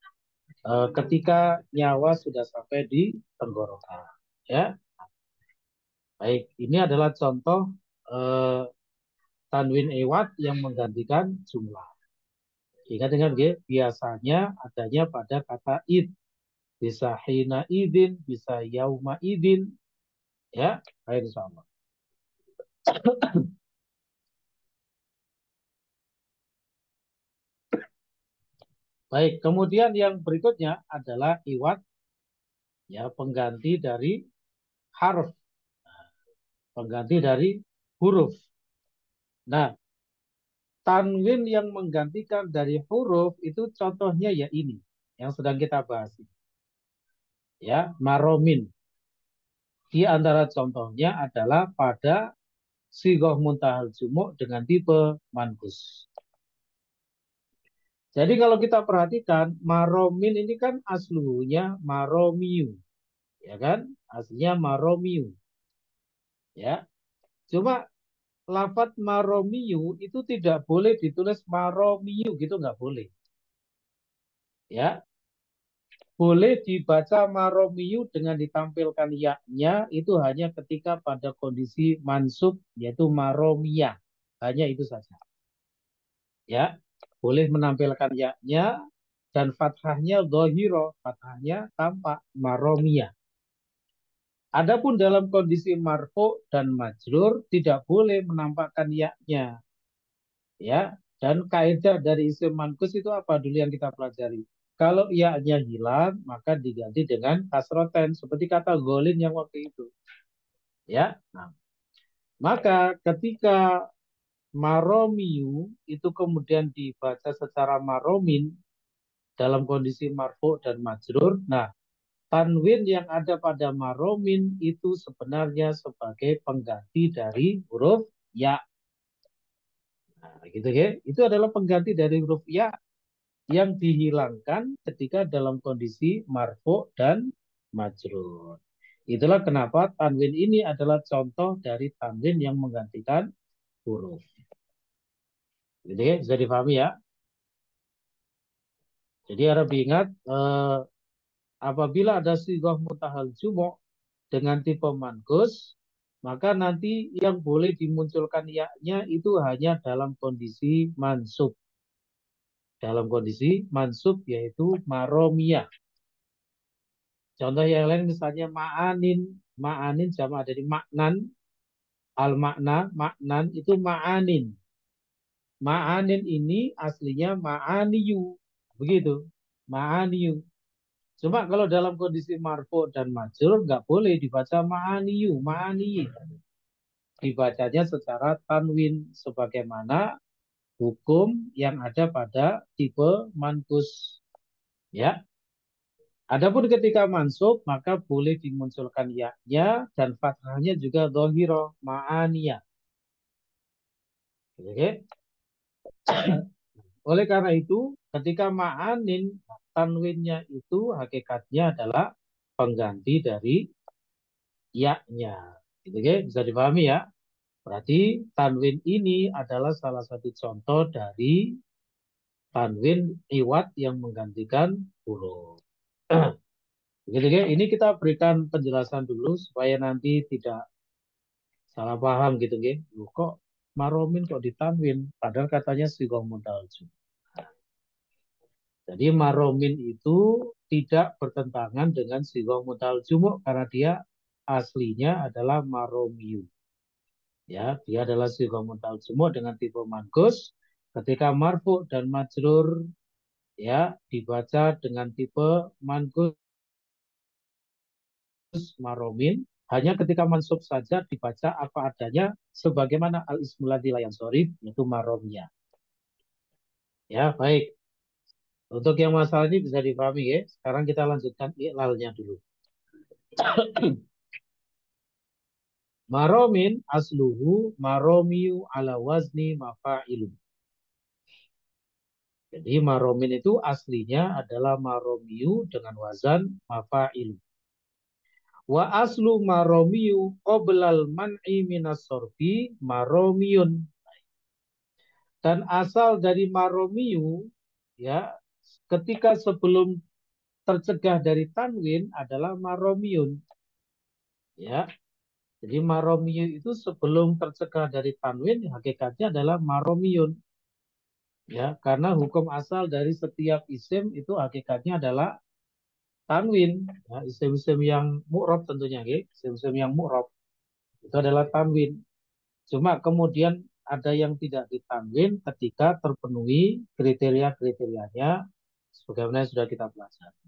ketika nyawa sudah sampai di tenggorokan. Ya, baik. Ini adalah contoh tanwin iwat yang menggantikan jumlah. Ingat ya, biasanya adanya pada kata id, bisa hina idin, bisa yauma idin. Ya, baik sama. Baik, kemudian yang berikutnya adalah iwat, ya pengganti dari harf, pengganti dari huruf. Nah, tanwin yang menggantikan dari huruf itu contohnya ya ini yang sedang kita bahas. Ya, maromin. Di antara contohnya adalah pada sigoh muntahal jumuk dengan tipe mankus. Jadi kalau kita perhatikan maromin ini kan aslunya maromiu, ya kan? Aslinya maromiu. Ya. Cuma lafadz maromiu itu tidak boleh ditulis maromiu gitu, nggak boleh. Ya, boleh dibaca maromiu dengan ditampilkan ya-nya itu hanya ketika pada kondisi mansub yaitu maromiyah. Hanya itu saja. Ya, boleh menampilkan ya-nya dan fathahnya dhahiro, fathahnya tampak maromiyah. Adapun dalam kondisi marfu dan majrur tidak boleh menampakkan ya-nya. Ya, dan kaidah dari isim mankus itu apa dulu yang kita pelajari? Kalau ya-nya hilang, maka diganti dengan kasroten seperti kata golin yang waktu itu. Ya, nah, maka ketika maromiu itu kemudian dibaca secara maromin dalam kondisi marfu dan majrur. Nah, tanwin yang ada pada maromin itu sebenarnya sebagai pengganti dari huruf ya. Nah, gitu ya. Itu adalah pengganti dari huruf ya yang dihilangkan ketika dalam kondisi marfu dan majrur. Itulah kenapa tanwin ini adalah contoh dari tanwin yang menggantikan huruf. Gitu ya, bisa dipahami ya. Jadi harap diingat apabila ada sighah muntahal jumuk dengan tipe mankus, maka nanti yang boleh dimunculkan ya-nya itu hanya dalam kondisi mansub. Dalam kondisi mansub yaitu maromiyah. Contoh yang lain misalnya ma'anin. Ma'anin sama dari maknan. Al-makna, maknan itu ma'anin. Ma'anin ini aslinya ma'aniyu. Begitu. Ma'aniyu. Cuma kalau dalam kondisi marfu dan majrur nggak boleh dibaca ma'aniyu, ma'aniyi. Dibacanya secara tanwin sebagaimana hukum yang ada pada tipe mankus. Ya. Adapun ketika mansub maka boleh dimunculkan ya-nya dan fathahnya juga dhahirah ma'aniya. Oke. Oleh karena itu ketika ma'anin tanwinnya itu hakikatnya adalah pengganti dari ya-nya. Gitu, bisa dipahami ya. Berarti tanwin ini adalah salah satu contoh dari tanwin iwat yang menggantikan huruf. Begitu, ini kita berikan penjelasan dulu supaya nanti tidak salah paham gitu, Loh, kok maromin kok ditanwin padahal katanya sighoh mudalju. Jadi maromin itu tidak bertentangan dengan sighoh mudalju karena dia aslinya adalah maromiu. Ya, dia adalah sighoh mudalju dengan tipe mankus. Ketika marfu dan majrur ya dibaca dengan tipe mankus maromin, hanya ketika mansub saja dibaca apa adanya sebagaimana al-ismul ladzi la yansharif yaitu maromnya. Ya, baik. Untuk yang masalah ini bisa dipahami ya. Sekarang kita lanjutkan i'lalnya dulu. Maromin asluhu maromiu ala wazni mafa'ilun. Jadi maromin itu aslinya adalah maromiu dengan wazan mafa'ilun. Wa aslu maromiu qoblal man'i minas sorfi maromiyun. Dan asal dari maromiu ya ketika sebelum tercegah dari tanwin adalah maromiyun. Ya. Jadi maromiyu itu sebelum tercegah dari tanwin hakikatnya adalah maromiyun. Ya, karena hukum asal dari setiap isim itu hakikatnya adalah tanwin. Ya, isim-isim yang mu'rab tentunya, isim-isim yang mu'rab itu adalah tanwin. Cuma kemudian ada yang tidak ditanwin ketika terpenuhi kriteria-kriterianya sebagaimana yang sudah kita pelajari.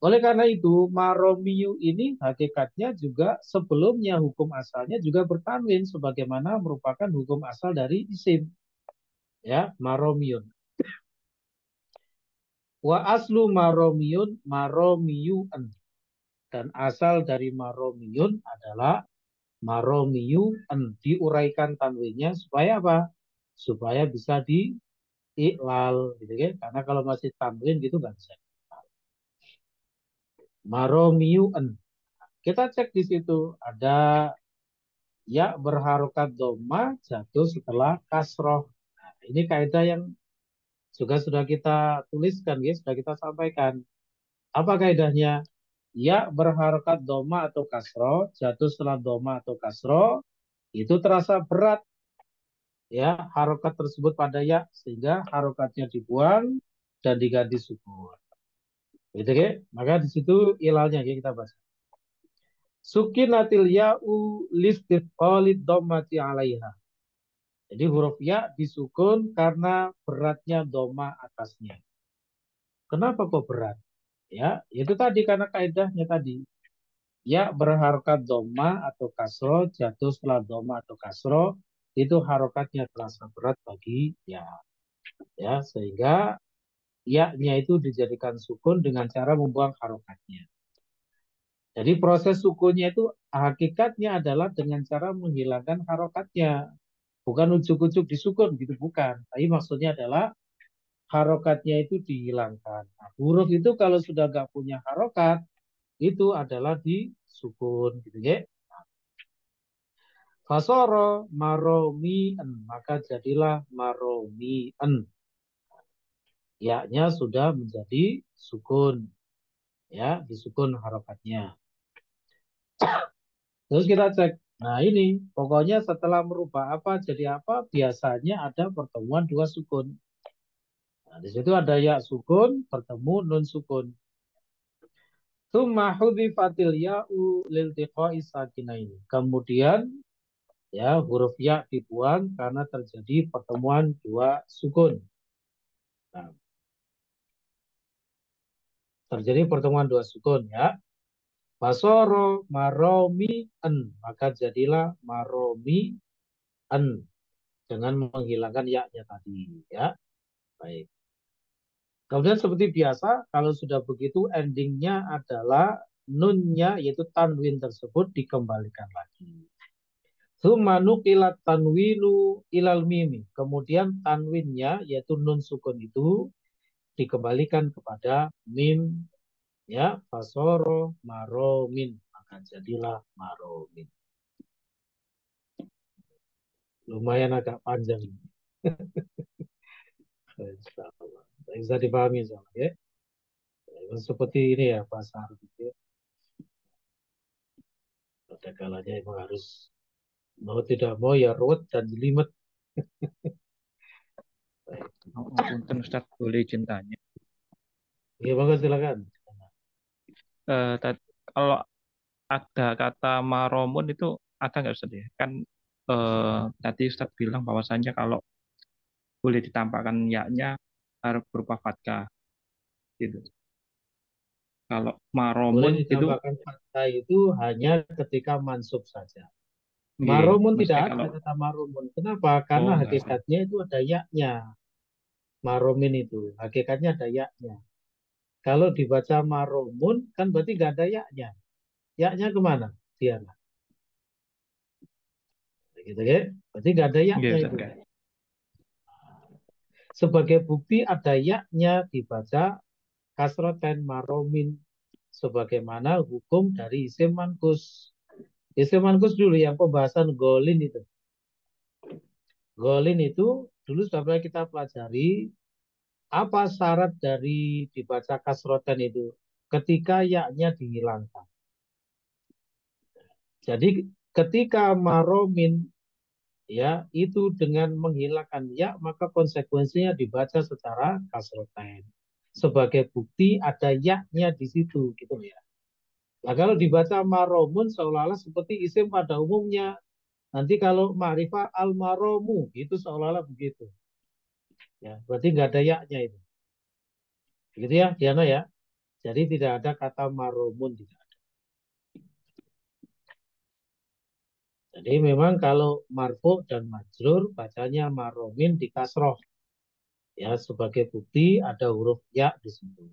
Oleh karena itu, maromiyu ini hakikatnya juga sebelumnya hukum asalnya juga bertanwin sebagaimana merupakan hukum asal dari isim. Ya, maromiyun. Wa aslu maromiyun maromiyun. Dan asal dari maromiyun adalah maromiyun. Diuraikan tanwinnya supaya apa? Supaya bisa diiklal gitu kan. Karena kalau masih tanwin gitu nggak bisa. Maromiyun. Kita cek di situ ada ya berharokat doma jatuh setelah kasroh. Nah, ini kaidah yang juga sudah kita tuliskan, ya, sudah kita sampaikan. Apa kaidahnya? Ya berharokat doma atau kasroh jatuh setelah doma atau kasroh itu terasa berat ya harokat tersebut pada ya sehingga harokatnya dibuang dan diganti sukun. Gitu ya. Maka di situ ilalnya ya kita bahas. Sukinatil ya'u listifqalid dhammati 'alaiha. Jadi huruf ya disukun karena beratnya doma atasnya. Kenapa kok berat? Ya, itu tadi karena kaidahnya tadi. Ya berharokat doma atau kasro jatuh setelah doma atau kasro itu harokatnya terasa berat bagi ya. Ya, sehingga ya-nya itu dijadikan sukun dengan cara membuang harokatnya. Jadi proses sukunnya itu hakikatnya adalah dengan cara menghilangkan harokatnya. Bukan ujuk-ujuk disukun gitu, bukan. Tapi maksudnya adalah harokatnya itu dihilangkan. Nah, huruf itu kalau sudah nggak punya harokat, itu adalah disukun gitu ya. Fasoro maromi'en, maka jadilah maromi'en. Ya-nya sudah menjadi sukun. Ya, disukun harokatnya. Terus kita cek. Nah ini, pokoknya setelah merubah apa jadi apa, biasanya ada pertemuan dua sukun. Nah, di situ ada ya sukun, bertemu nun sukun. Tsumma hudhifatil ya'u liltiqa'i sakinaini. Kemudian Ya, huruf ya dibuang karena terjadi pertemuan dua sukun. Nah, terjadi pertemuan dua sukun ya. Basoro maromi en, maka jadilah maromi en dengan menghilangkan ya-nya tadi ya. Baik. Kemudian seperti biasa, kalau sudah begitu endingnya adalah nunnya yaitu tanwin tersebut dikembalikan lagi. Sumanu kilat tanwinu ilal mimi. Kemudian tanwinnya yaitu nun sukun itu dikembalikan kepada mim ya, fasoro maromin, maka jadilah maromin. Lumayan agak panjang. Bisa dipahami soalnya ya. Seperti ini ya bahasa Arab itu. Pada kalanya emang harus mau tidak mau ya ruwet dan jelimet. Punten Ustaz, boleh izin tanya. Ya monggo silakan. Kalau ada kata maromun itu ada nggak Ustaz ya? Kan tadi Ustaz bilang bahwasannya kalau boleh ditampakkan ya-nya harus berupa fathah gitu. Kalau Boleh maromun itu ditambahkan fathah itu hanya ketika mansub saja. nggih, Maromun tidak maksudnya ada kalau kata maromun. Kenapa? Karena nggak ada. hakikatnya itu ada ya-nya. Maromin itu hakikatnya ada ya-nya. Kalau dibaca maromun kan berarti nggak ada ya-nya. Ya-nya kemana? Diana. Gitu kan? Berarti nggak ada Nggih ya-nya Ustaz itu. nggih. Sebagai bukti ada ya-nya dibaca kasroten maromin. Sebagaimana hukum dari isim mankus. Isim mankus dulu yang pembahasan golin itu. Golin itu dulu sudah pernah kita pelajari apa syarat dari dibaca kasroten itu ketika ya-nya dihilangkan. Jadi ketika maromin ya itu dengan menghilangkan ya maka konsekuensinya dibaca secara kasroten. Sebagai bukti ada ya-nya di situ gitu ya. Nah kalau dibaca maromun seolah-olah seperti isim pada umumnya. Nanti kalau ma'rifah al-maromu itu seolah-olah begitu. Ya, berarti nggak ada ya-nya itu. Begitu ya, Diana ya. Jadi tidak ada kata maromun tidak ada. Jadi memang kalau marfu dan majrur bacanya maromin di kasroh. Ya, sebagai bukti ada huruf ya di situ.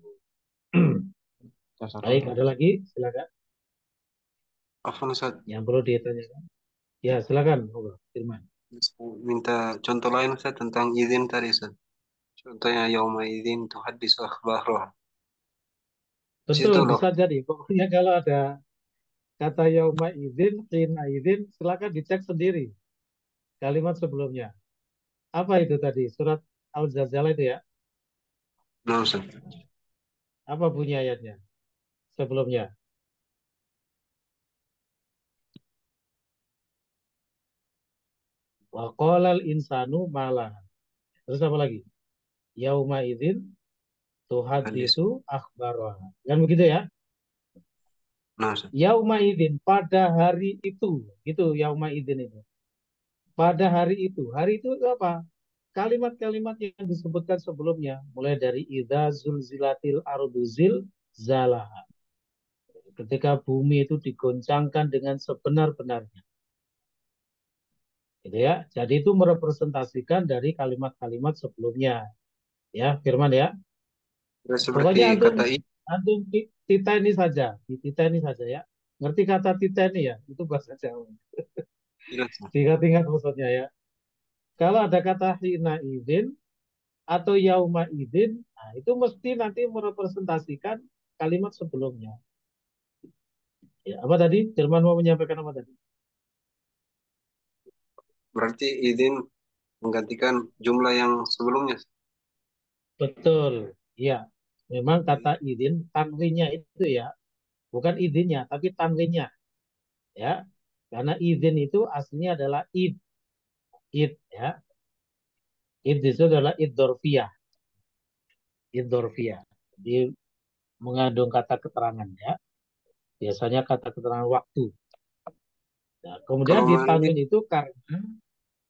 Baik, ada lagi? Silakan. Afwan Ustaz, Yang perlu ditanyakan. Ya, silakan. Firman. minta contoh lain Ustaz tentang izin tadi Ustaz. Contohnya yauma idzin tuhaddisu akhbaraha. Betul, Situ loh. bisa jadi. Pokoknya kalau ada kata yauma izin, hina izin, silakan dicek sendiri kalimat sebelumnya. Apa itu tadi? Surat Al-Zalzalah itu ya? Nah Ustaz. Apa bunyi ayatnya sebelumnya? Wa qalal insanu malah. Terus apa lagi? Yauma idzin Hadis. tuhaddisu akhbaraha. Kan begitu ya? Nah Ustaz. Yauma idzin pada hari itu. Itu yauma idzin itu. Pada hari itu. Hari itu apa? Kalimat-kalimat yang disebutkan sebelumnya. Mulai dari idza zulzilatil ardu zilzalaha. Ketika bumi itu digoncangkan dengan sebenar-benarnya. Gitu ya. Jadi itu merepresentasikan dari kalimat-kalimat sebelumnya. Ya, Firman ya. Seperti Pokoknya kata antum tita ini saja, tita ini saja ya. Ngerti kata tita ini ya? Itu bahasa Jawa. ilah. Tinggal maksudnya ya. Kalau ada kata hina izin atau yauma izin, nah itu mesti nanti merepresentasikan kalimat sebelumnya. Ya, apa tadi? Firman mau menyampaikan apa tadi? Berarti izin menggantikan jumlah yang sebelumnya. Betul. Ya, memang kata izin tanwinnya itu ya, bukan izinnya, tapi tanwinnya ya. Karena izin itu aslinya adalah id ya. Id itu adalah id dorfiyah. Id dorfiyah. Jadi mengandung kata keterangan ya. Biasanya kata keterangan waktu. Nah, kemudian Kalau ditanwin itu karena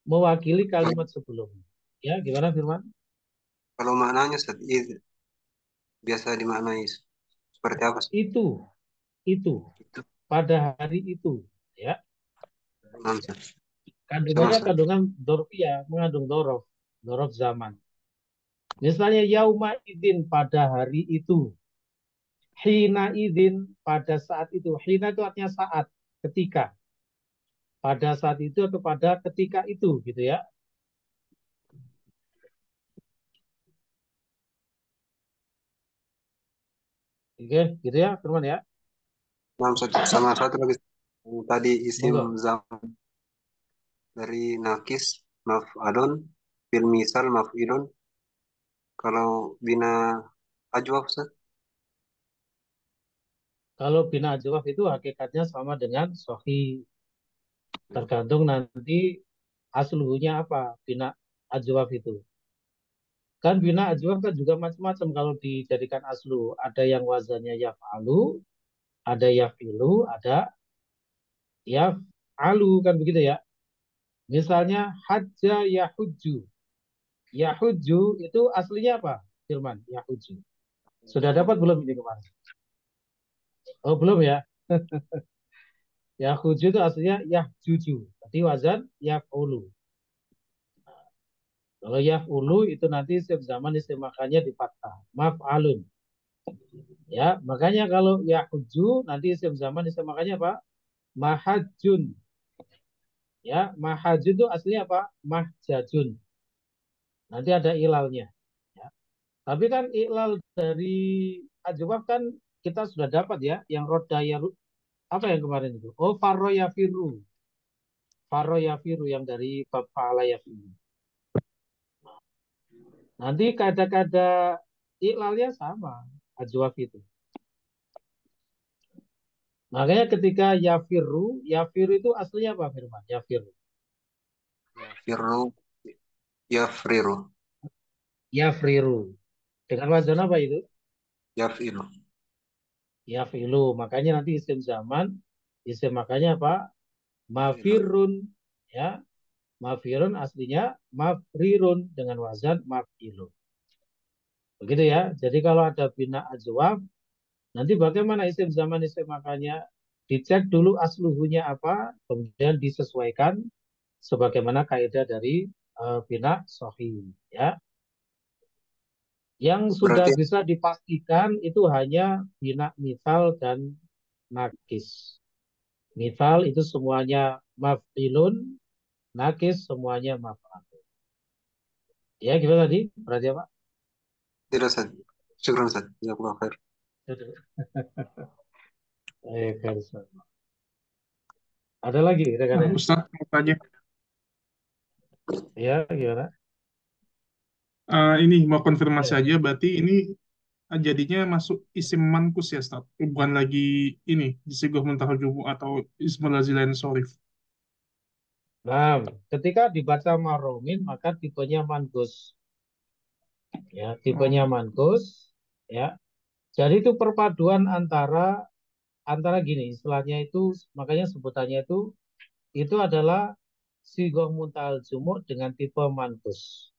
mewakili kalimat sebelumnya. Ya, gimana Firman? kalau maknanya Ustaz, biasa dimaknai seperti apa Ustaz? Itu, Itu pada hari itu. Ya, nah, Ustaz. kandungannya Ustaz. kandungan dorfiyah, mengandung dorof zaman. Misalnya yauma idin pada hari itu. Hina idin pada saat itu. Hina itu artinya saat, ketika. Pada saat itu atau pada ketika itu gitu ya. Oke, gitu ya, Firman ya. Nah, Ustaz. Sama satu lagi yang tadi isim Monggo. zaman dari nakis maf'alun fil misal maf'ilun. Kalau bina ajwaf Ustaz, Kalau bina ajwaf itu hakikatnya sama dengan sohi. Tergantung nanti aslunya apa bina ajwaf itu. Kan bina ajwaf kan juga macam-macam kalau dijadikan aslu. Ada yang wazannya yaf'alu, ada yaf'ilu, ada yaf'alu kan begitu ya. Misalnya hajja yahujju. Yahujju itu aslinya apa? Firman, yahujju. Sudah dapat belum ini kemarin? Oh, belum ya? Yahujju itu aslinya yahjuju. Berarti wazan yaf'ulu. Kalau yaf'ulu itu nanti isim zaman isim makannya di fathah. Maf'alun. Ya, makanya kalau yahujju nanti isim zaman isim makannya apa? Mahajun. Ya, mahajun itu aslinya apa? Mahjajun. Nanti ada ilalnya. Ya. Tapi kan ilal dari ajwab kan kita sudah dapat ya, yang roda ya apa yang kemarin itu? Oh, faroyafiru. Faroyafiru yang dari bab fa'alayafiru. Nanti kada-kada ilalnya sama ajwab itu. Makanya ketika yafiru itu aslinya apa Firman? Yafiru. firru yafriru Yafriru. Dengan wazan apa itu? yafilu. Yafilu. Makanya nanti isim zaman, isim makanya apa? Yafilu. Mafirun. Ya, mafirun aslinya mafrirun dengan wazan mafilu. Begitu ya. Jadi kalau ada bina ajwab, nanti bagaimana isim zaman isim makanya? Dicek dulu asluhunya apa, kemudian disesuaikan sebagaimana kaidah dari bina sohi. Ya. Yang sudah Berarti bisa dipastikan itu hanya bina misal dan nakis. Misal itu semuanya maf'ilun, nakis semuanya maf'alun. Ya, gimana tadi? Berarti apa? tidak Ustaz. Syukran Ustaz. Jazakallahu khair. Ada lagi rekan-rekan? Ustaz, mau tanya. Ya, gimana? Ini mau konfirmasi Ya. aja, berarti ini jadinya masuk isim mankus ya, Ustaz? Bukan lagi ini, disigoh muntahal jumu atau ismul lazilain sorif. Nah, ketika dibaca maromin maka tipenya mankus. Ya, tipenya mankus. Ya, jadi itu perpaduan antara gini, istilahnya itu makanya sebutannya itu adalah sigoh muntal jumuk dengan tipe mankus.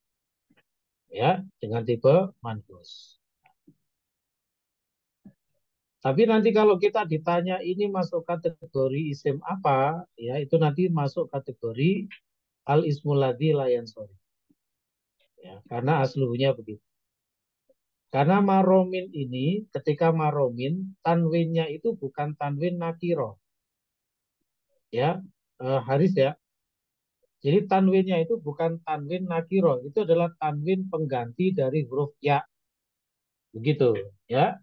Ya, dengan tipe mankus. Tapi nanti kalau kita ditanya ini masuk kategori isim apa, ya itu nanti masuk kategori al ismul ladzi la yansharif. Ya, karena aslunya begitu. Karena maromin ini, ketika maromin, tanwinnya itu bukan tanwin nakiro. Ya, Haris ya. Jadi tanwinnya itu bukan tanwin nakiro, itu adalah tanwin pengganti dari huruf ya. Begitu, ya.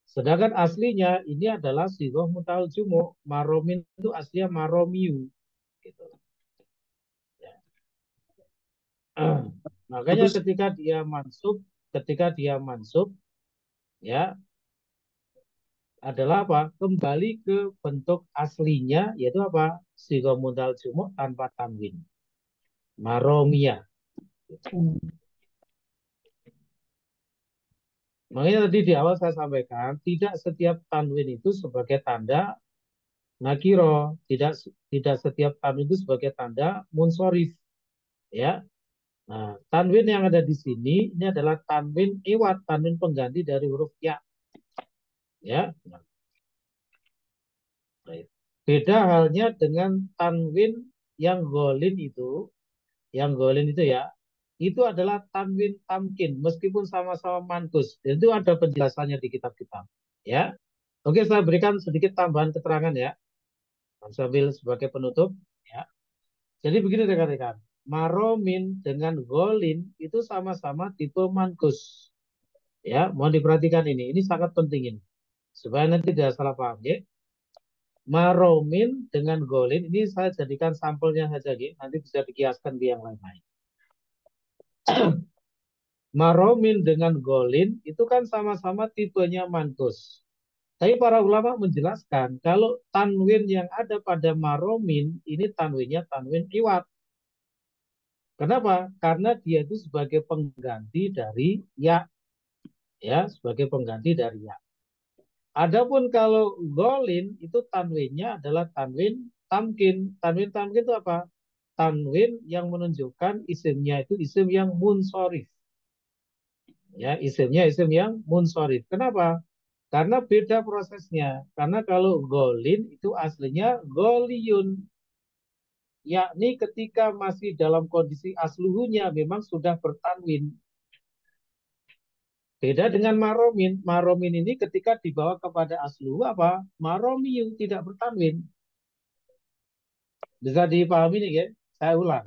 Sedangkan aslinya ini adalah sigoh mutal jumu. Maromin itu aslinya maromiu. Gitu. Ya. Makanya Terus, ketika dia mansub, ya adalah apa? Kembali ke bentuk aslinya, yaitu apa? Sigoh mutal jumu tanpa tanwin. Maromia. Makanya tadi di awal saya sampaikan, tidak setiap tanwin itu sebagai tanda nakiro, tidak setiap tanwin itu sebagai tanda munsorif, ya. Nah, tanwin yang ada di sini ini adalah tanwin iwat, tanwin pengganti dari huruf ya, ya. Nah, baik. Beda halnya dengan tanwin yang golin itu, ya, itu adalah tanwin tamkin, meskipun sama-sama mankus. Dan itu ada penjelasannya di kitab-kitab, ya. Oke, saya berikan sedikit tambahan keterangan ya, sambil sebagai penutup, ya. Jadi begini rekan-rekan, maromin dengan golin itu sama-sama tipe mankus. Ya, mohon diperhatikan ini sangat penting ini. Supaya nanti tidak salah paham ya. Maromin dengan golin, ini saya jadikan sampelnya saja ya. Nanti bisa dikiaskan di yang lain-lain. Maromin dengan golin itu kan sama-sama tipenya mankus. Tapi para ulama menjelaskan kalau tanwin yang ada pada maromin ini tanwinnya tanwin iwat. Kenapa? Karena dia itu sebagai pengganti dari ya, sebagai pengganti dari ya. Adapun kalau golin itu tanwinnya adalah tanwin tamkin. Tanwin tamkin itu apa? Tanwin yang menunjukkan isimnya itu isim yang munsorif. Ya, isimnya isim yang munsorif. Kenapa? Karena beda prosesnya. Karena kalau golin itu aslinya goliyun. Yakni ketika masih dalam kondisi asluhunya memang sudah bertanwin. Beda dengan maromin. Maromin ini ketika dibawa kepada asluhu apa? Maromiyu, tidak bertanwin. Bisa dipahami nih ya? Saya ulang.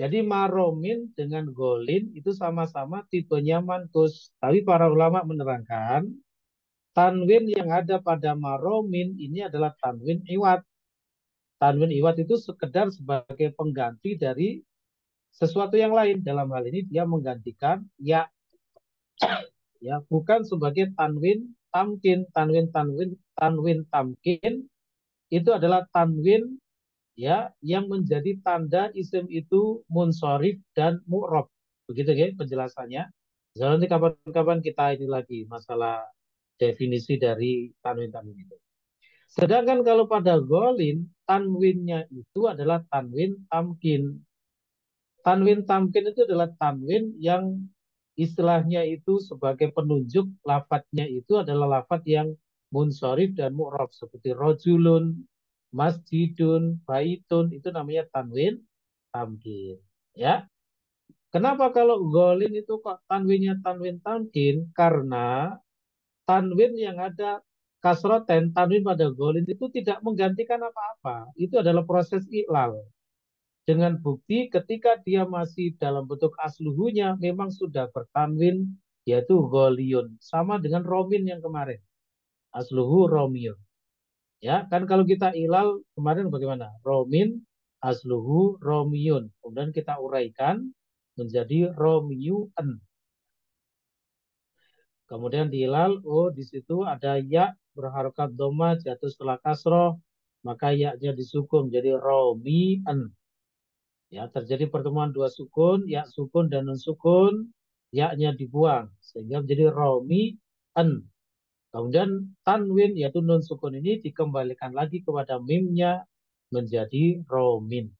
Jadi maromin dengan golin itu sama-sama tipenya mankus. Tapi para ulama menerangkan tanwin yang ada pada maromin ini adalah tanwin iwat. Tanwin iwat itu sekedar sebagai pengganti dari sesuatu yang lain. Dalam hal ini dia menggantikan ya, bukan sebagai tanwin tamkin. Tanwin tamkin itu adalah tanwin ya yang menjadi tanda isim itu munsorif dan mu'rob. Begitu ya penjelasannya. Jadi nanti kapan-kapan kita ini lagi masalah definisi dari tanwin-tanwin itu. Sedangkan kalau pada golin, tanwinnya itu adalah tanwin tamkin. Tanwin tamkin itu adalah tanwin yang istilahnya itu sebagai penunjuk lafadznya itu adalah lafadz yang munsorif dan mu'rob. Seperti rojulun, masjidun, baitun, itu namanya tanwin tamkin. Ya, kenapa kalau golin itu kok tanwinnya tanwin tamkin? Karena tanwin yang ada kasroten, tanwin pada golin itu tidak menggantikan apa-apa. Itu adalah proses iklal. Dengan bukti ketika dia masih dalam bentuk asluhunya memang sudah bertanwin yaitu goliyun. Sama dengan romin yang kemarin. Asluhu romiyun. Ya, kan kalau kita ilal kemarin bagaimana? Romin asluhu romiyun. Kemudian kita uraikan menjadi romiyun. Kemudian diilal, oh di situ ada ya berharokat doma jatuh setelah kasroh, maka ya-nya disukun jadi romi'an. Ya, terjadi pertemuan dua sukun, ya sukun dan non sukun, ya-nya dibuang sehingga menjadi romi'an. Kemudian tanwin yaitu nun sukun ini dikembalikan lagi kepada mimnya menjadi romin.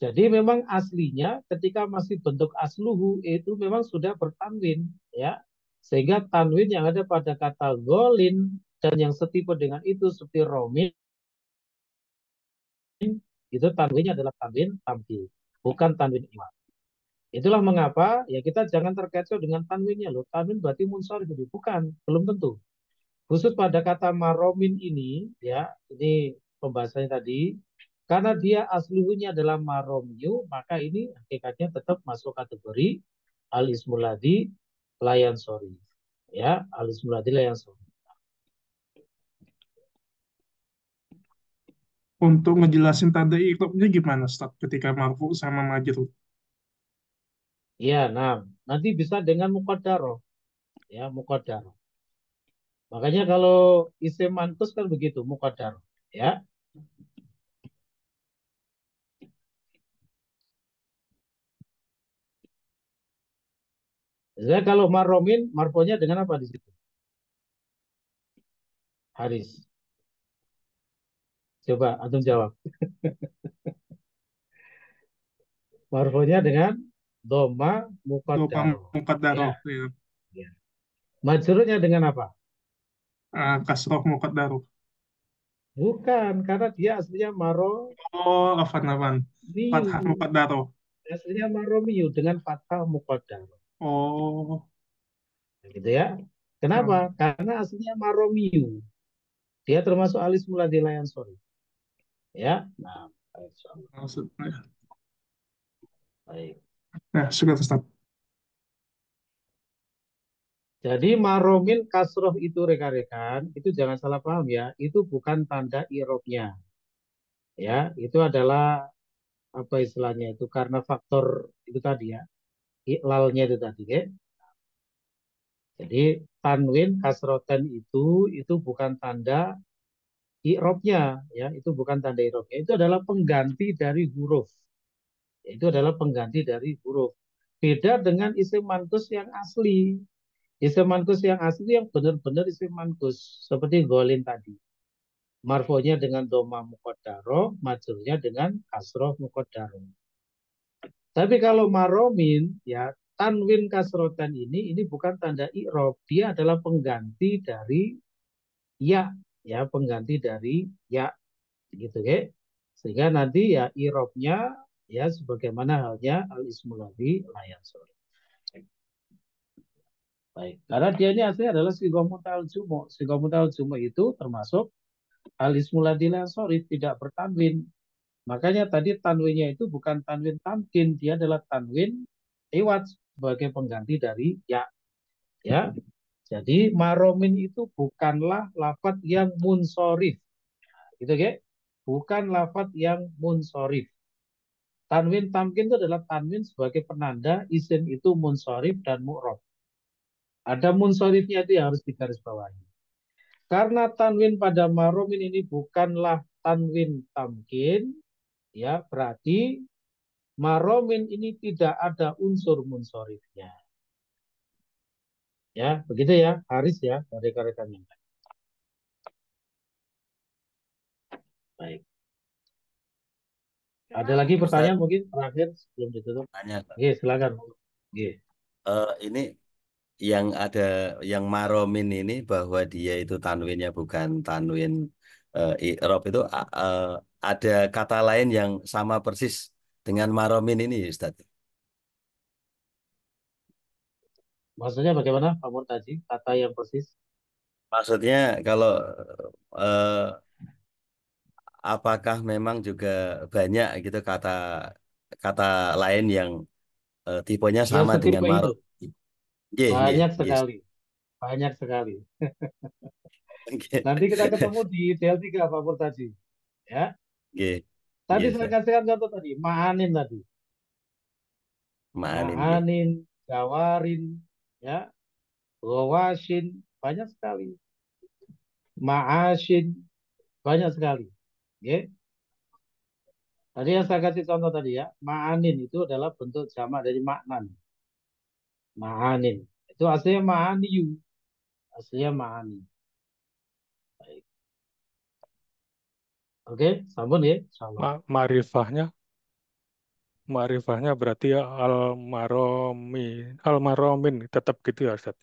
Jadi memang aslinya ketika masih bentuk asluhu itu memang sudah bertanwin ya. Sehingga tanwin yang ada pada kata golin dan yang setipe dengan itu seperti romin itu tanwinnya adalah tanwin tamki, bukan tanwin iwat. Itulah mengapa ya kita jangan terkecoh dengan tanwinnya loh. Tanwin berarti munsor itu bukan, belum tentu. Khusus pada kata maromin ini ya, ini pembahasannya tadi. Karena dia aslunya adalah maromyu, maka ini hakikatnya tetap masuk kategori al-ismuladi layan sorry. Ya, al-ismuladi layan sorry. Untuk ngejelasin tanda iklopnya gimana, Ustaz, ketika marfu sama majrur? Ya, nah, nanti bisa dengan muqaddaroh. Ya, muqaddaroh. Makanya kalau isim mankus kan begitu, muqaddaroh. Ya. Jadi kalau maromin, marfonya dengan apa di situ? Haris. Coba antum jawab. Marfu'nya dengan doma Doma muqaddaro. muqaddaroh. Ya, Ya. ya. Majrurnya dengan apa? Kasroh muqaddaroh. Bukan, karena dia aslinya maromiyu. Oh, afan. Fathah muqaddaroh. Aslinya maromiyu dengan fathah muqaddaro. Oh, Gitu ya. Kenapa? Karena aslinya maromiyu. Dia termasuk alis muladila yang sorry. Ya. Nah, insyaallah. maksudnya. Baik. Nah, sudah Ustaz. Jadi maromin kasroh itu rekan-rekan, itu jangan salah paham ya, itu bukan tanda irobnya. Ya, itu adalah apa istilahnya itu karena faktor itu tadi ya, iklalnya itu tadi ya. Jadi tanwin kasroten itu bukan tanda irobnya ya, itu bukan tanda irobnya, itu adalah pengganti dari huruf. Itu adalah pengganti dari huruf. Beda dengan isim mankus yang asli. Isim mankus yang asli yang benar-benar isim mankus seperti golin tadi. Marfonya dengan doma muqaddaro, majrurnya dengan kasroh muqaddaro. Tapi kalau maromin, ya tanwin kasrotan ini bukan tanda i'rob, dia adalah pengganti dari ya pengganti dari ya, gitu ya. Sehingga nanti ya i'robnya ya sebagaimana halnya al ismul ladzi la yansur. Baik, karena dia ini aslinya adalah sigoh mutal jumu. Sigoh mutal jumu itu termasuk al ismul ladzi la yansur, tidak bertanwin. Makanya tadi tanwinnya itu bukan tanwin tamkin, dia adalah tanwin iwat sebagai pengganti dari ya. Ya, jadi maromin itu bukanlah lafat yang munsorif, gitu ya? Bukan lafat yang munsorif. Tanwin tamkin itu adalah tanwin sebagai penanda isim itu munsorif dan mu'rob. Ada munsorifnya itu yang harus digarisbawahi. Karena tanwin pada maromin ini bukanlah tanwin tamkin, ya berarti maromin ini tidak ada unsur munsorifnya. Ya, begitu ya, Haris ya, dari rekan-rekan yang lain. Baik. Ada lagi Ustaz, pertanyaan mungkin terakhir sebelum ditutup? tanya, Oke, silakan. Oke. ini yang ada yang maromin ini bahwa dia itu tanwinnya bukan tanwin i'rob itu ada kata lain yang sama persis dengan maromin ini, Ustaz. Maksudnya bagaimana Pak Murtaji? Kata yang persis? Maksudnya kalau eh, apakah memang juga banyak gitu kata kata lain yang tipenya Yang sama dengan setipe itu? maromin? Nggih, nggih, Banyak nggih. sekali. Banyak sekali. Nggih, Nanti kita ketemu di DL3 Pak Murtaji. Ya. nggih, Tadi nggih, saya Ustaz. kasihkan contoh tadi. Ma'anin tadi. Maanin, nggih. Ma'anin, jawarin, ya, gawashin, banyak sekali. Ma'ashin, banyak sekali. Ya. Tadi yang saya kasih contoh tadi ya, ma'anin itu adalah bentuk jamak dari maknan. Ma'anin. Itu aslinya ma'aniyu. Aslinya ma'ani. Baik. Oke, sambung ya. Insyaallah. Ma'rifahnya berarti ya al-maromin tetap gitu ya Ustaz.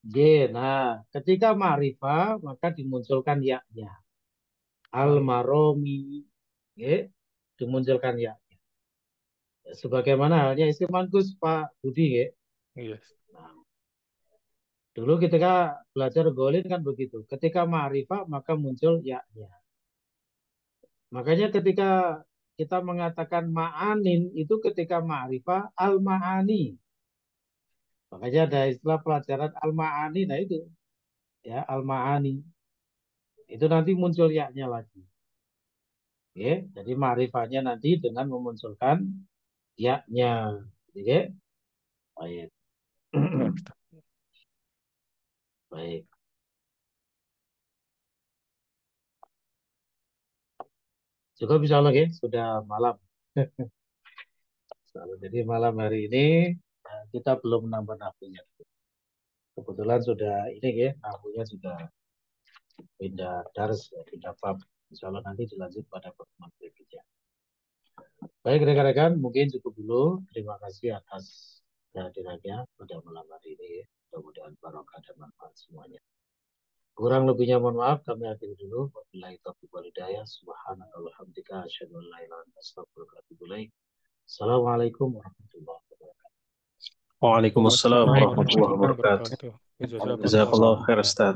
G. Nah, ketika ma'rifah maka dimunculkan ya-nya. Al-maromi. Ya, dimunculkan ya. Sebagaimana halnya isim mankus Pak Budi ya. Yes. Nah, dulu ketika belajar golin kan begitu. Ketika ma'rifah maka muncul ya-nya. Makanya ketika kita mengatakan ma'anin itu ketika ma'rifah al-ma'ani. Makanya ada istilah pelajaran al-ma'ani. Nah itu ya al-ma'ani. Itu nanti muncul ya-nya lagi. Oke, jadi ma'rifahnya nanti dengan memunculkan ya-nya. Oke, baik. Ya, Ustaz. Baik. Cukup bisa lagi, sudah malam. Jadi malam hari ini kita belum nambah nafsunya. Kebetulan sudah ini ya, nafsunya sudah pindah dars, pindah bab. Insya Allah nanti dilanjut pada pertemuan berikutnya. Baik rekan-rekan, mungkin cukup dulu. Terima kasih atas kehadirannya pada malam hari ini. Mudah-mudahan barokah dan manfaat semuanya. Kurang lebihnya mohon maaf, kami akhiri dulu. Wabillahi taufiq wal hidayah. Subhanakallah hamdika asyhadu an la ilaha illa anta astaghfiruka wa atubu ilaik. Assalamualaikum warahmatullahi wabarakatuh. Waalaikumsalam Waalaikumsalam warahmatullahi warahmatullahi wabarakatuh. wabarakatuh. Jazakallah Jazakallah khairan. khair Ustaz.